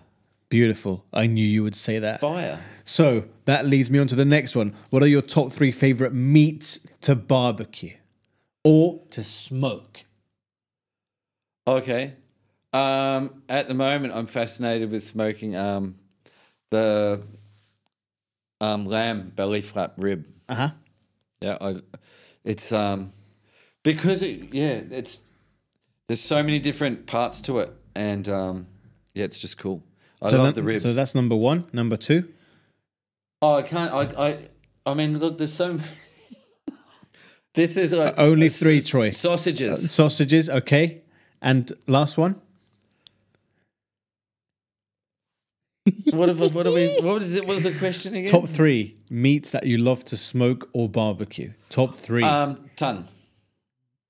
Beautiful. I knew you would say that. Fire. So that leads me on to the next one. What are your top 3 favorite meats to barbecue? or to smoke? Okay. At the moment, I'm fascinated with smoking the lamb belly flap rib. Uh-huh. Yeah, it's because there's so many different parts to it, and it's just cool. I love the ribs. So that's number one. Number two? Oh, I can't. I mean, look, there's so. This is like only three, Troy. Sausages. Sausages, okay. And last one? What was the question again? Top three meats that you love to smoke or barbecue. Top three. Tongue.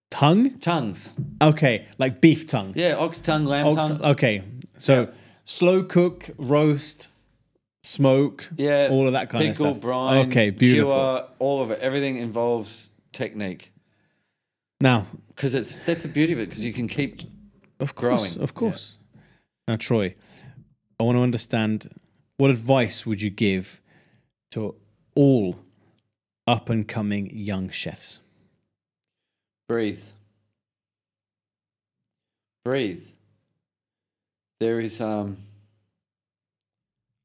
Tongue? Tongues. Okay, like beef tongue. Yeah, ox tongue, lamb tongue. Okay, so slow cook, roast, smoke, all of that kind of stuff. Pickle, brine, okay, beautiful. Cure, all of it. Everything involves technique. Now, because that's the beauty of it, because you can keep growing. Of course. Yeah. Now, Troy, I want to understand, what advice would you give to all up-and-coming young chefs? Breathe. There is, I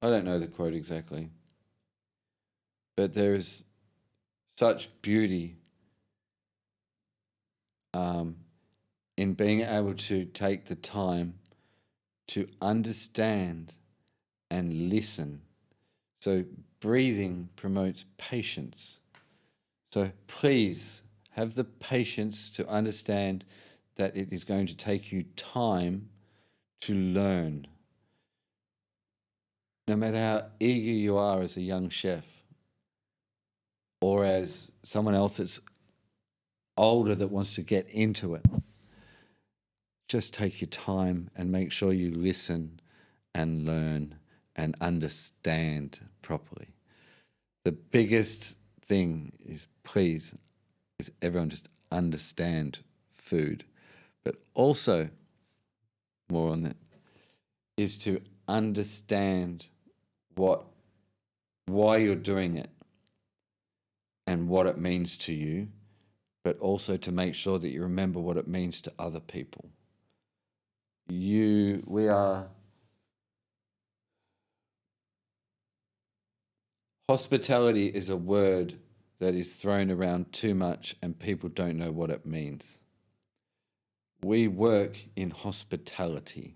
don't know the quote exactly, but there is such beauty in being able to take the time to understand and listen. So breathing promotes patience. So please have the patience to understand that it is going to take you time to learn. No matter how eager you are as a young chef or as someone else that's older that wants to get into it, just take your time and make sure you listen and learn and understand properly. The biggest thing is, please, is everyone just understand food, but also, more on that, is to understand why you're doing it and what it means to you, but also to make sure that you remember what it means to other people. Hospitality is a word that is thrown around too much and people don't know what it means. We work in hospitality.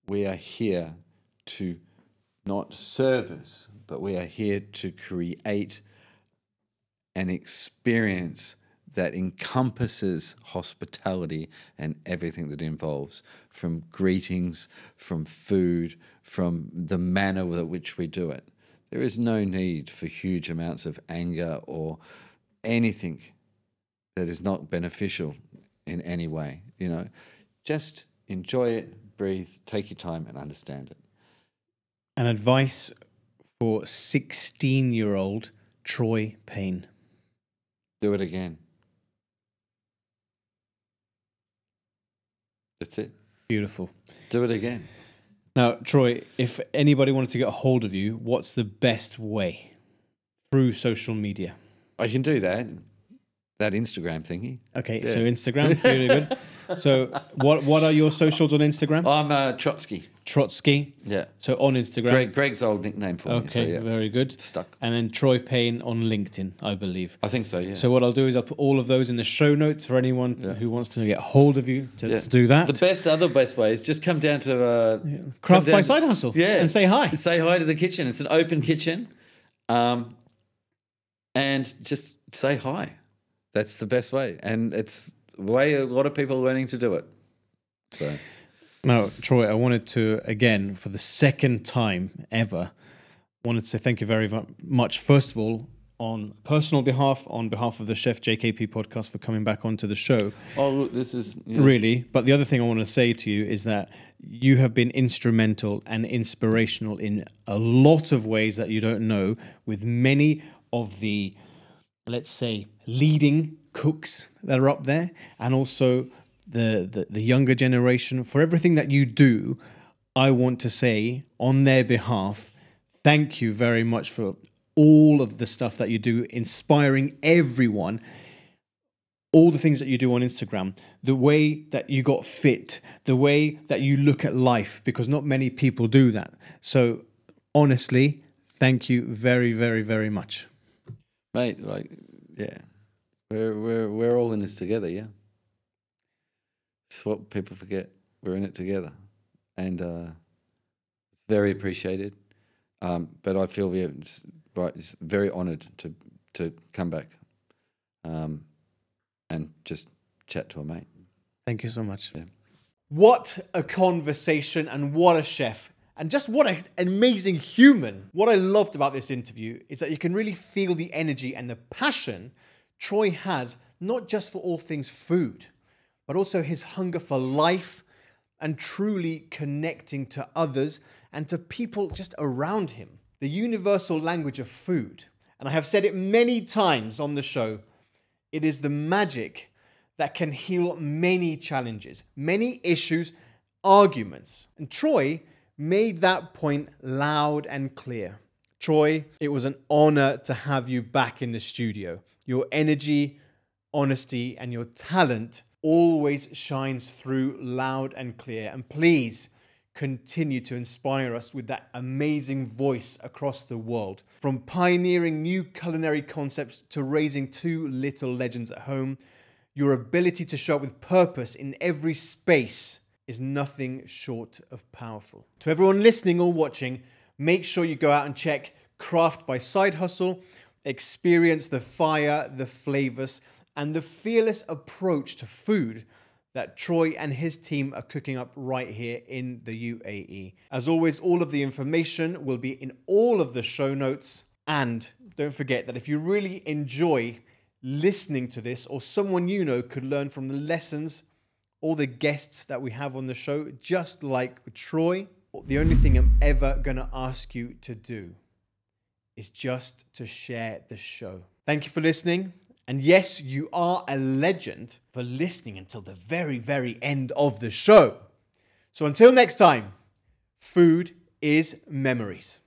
We are here to not service, but we are here to create an experience that encompasses hospitality and everything that involves, from greetings, from food, from the manner with which we do it. There is no need for huge amounts of anger or anything that is not beneficial in any way. Just enjoy it, breathe, take your time and understand it. An advice for 16-year-old Troy Payne. Do it again. That's it. Beautiful. Do it again. Now, Troy, if anybody wanted to get a hold of you, what's the best way? Through social media. I can do that. That Instagram thingy. Okay, yeah. So Instagram, really good. So what are your socials on Instagram? I'm Trotsky. Trotsky. Yeah. So on Instagram. Greg's old nickname for me. Okay, so yeah. Very good. Stuck. And then Troy Payne on LinkedIn, I believe. I think so, yeah. So what I'll do is I'll put all of those in the show notes for anyone who wants to get hold of you to do that. The other best way is just come down to... Craft by Side Hustle. Yeah. And say hi. Say hi to the kitchen. It's an open kitchen. And just say hi. That's the best way. And it's the way a lot of people are learning to do it. So... Now, Troy, I wanted to, again, for the second time ever, wanted to say thank you very much, first of all, on personal behalf, on behalf of the Chef JKP Podcast, for coming back onto the show. Oh, look, this is... Really. But the other thing I want to say to you is that you have been instrumental and inspirational in a lot of ways that you don't know, with many of the, let's say, leading cooks that are up there, and also... the younger generation. For everything that you do, I want to say on their behalf, thank you very much for all of the stuff that you do, inspiring everyone all the things that you do on Instagram, the way that you got fit, the way that you look at life, because not many people do that. So honestly, thank you very, very, very much. Mate, yeah. We're all in this together, yeah. It's what people forget. We're in it together. And it's very appreciated. But I feel it's very honoured to come back and just chat to a mate. Thank you so much. Yeah. What a conversation, and what a chef. And just what an amazing human. What I loved about this interview is that you can really feel the energy and the passion Troy has, not just for all things food, but also his hunger for life and truly connecting to others and to people just around him. The universal language of food. And I have said it many times on the show, it is the magic that can heal many challenges, many issues, arguments. And Troy made that point loud and clear. Troy, it was an honor to have you back in the studio. Your energy, honesty, and your talent always shines through loud and clear. And please continue to inspire us with that amazing voice across the world. From pioneering new culinary concepts to raising two little legends at home, your ability to show up with purpose in every space is nothing short of powerful. To everyone listening or watching, make sure you go out and check Craft by Side Hustle, experience the fire, the flavors, and the fearless approach to food that Troy and his team are cooking up right here in the UAE. As always, all of the information will be in all of the show notes. And don't forget that if you really enjoy listening to this, or someone you know could learn from the lessons or the guests that we have on the show, just like Troy, the only thing I'm ever going to ask you to do is just to share the show. Thank you for listening. And yes, you are a legend for listening until the very, very end of the show. So until next time, food is memories.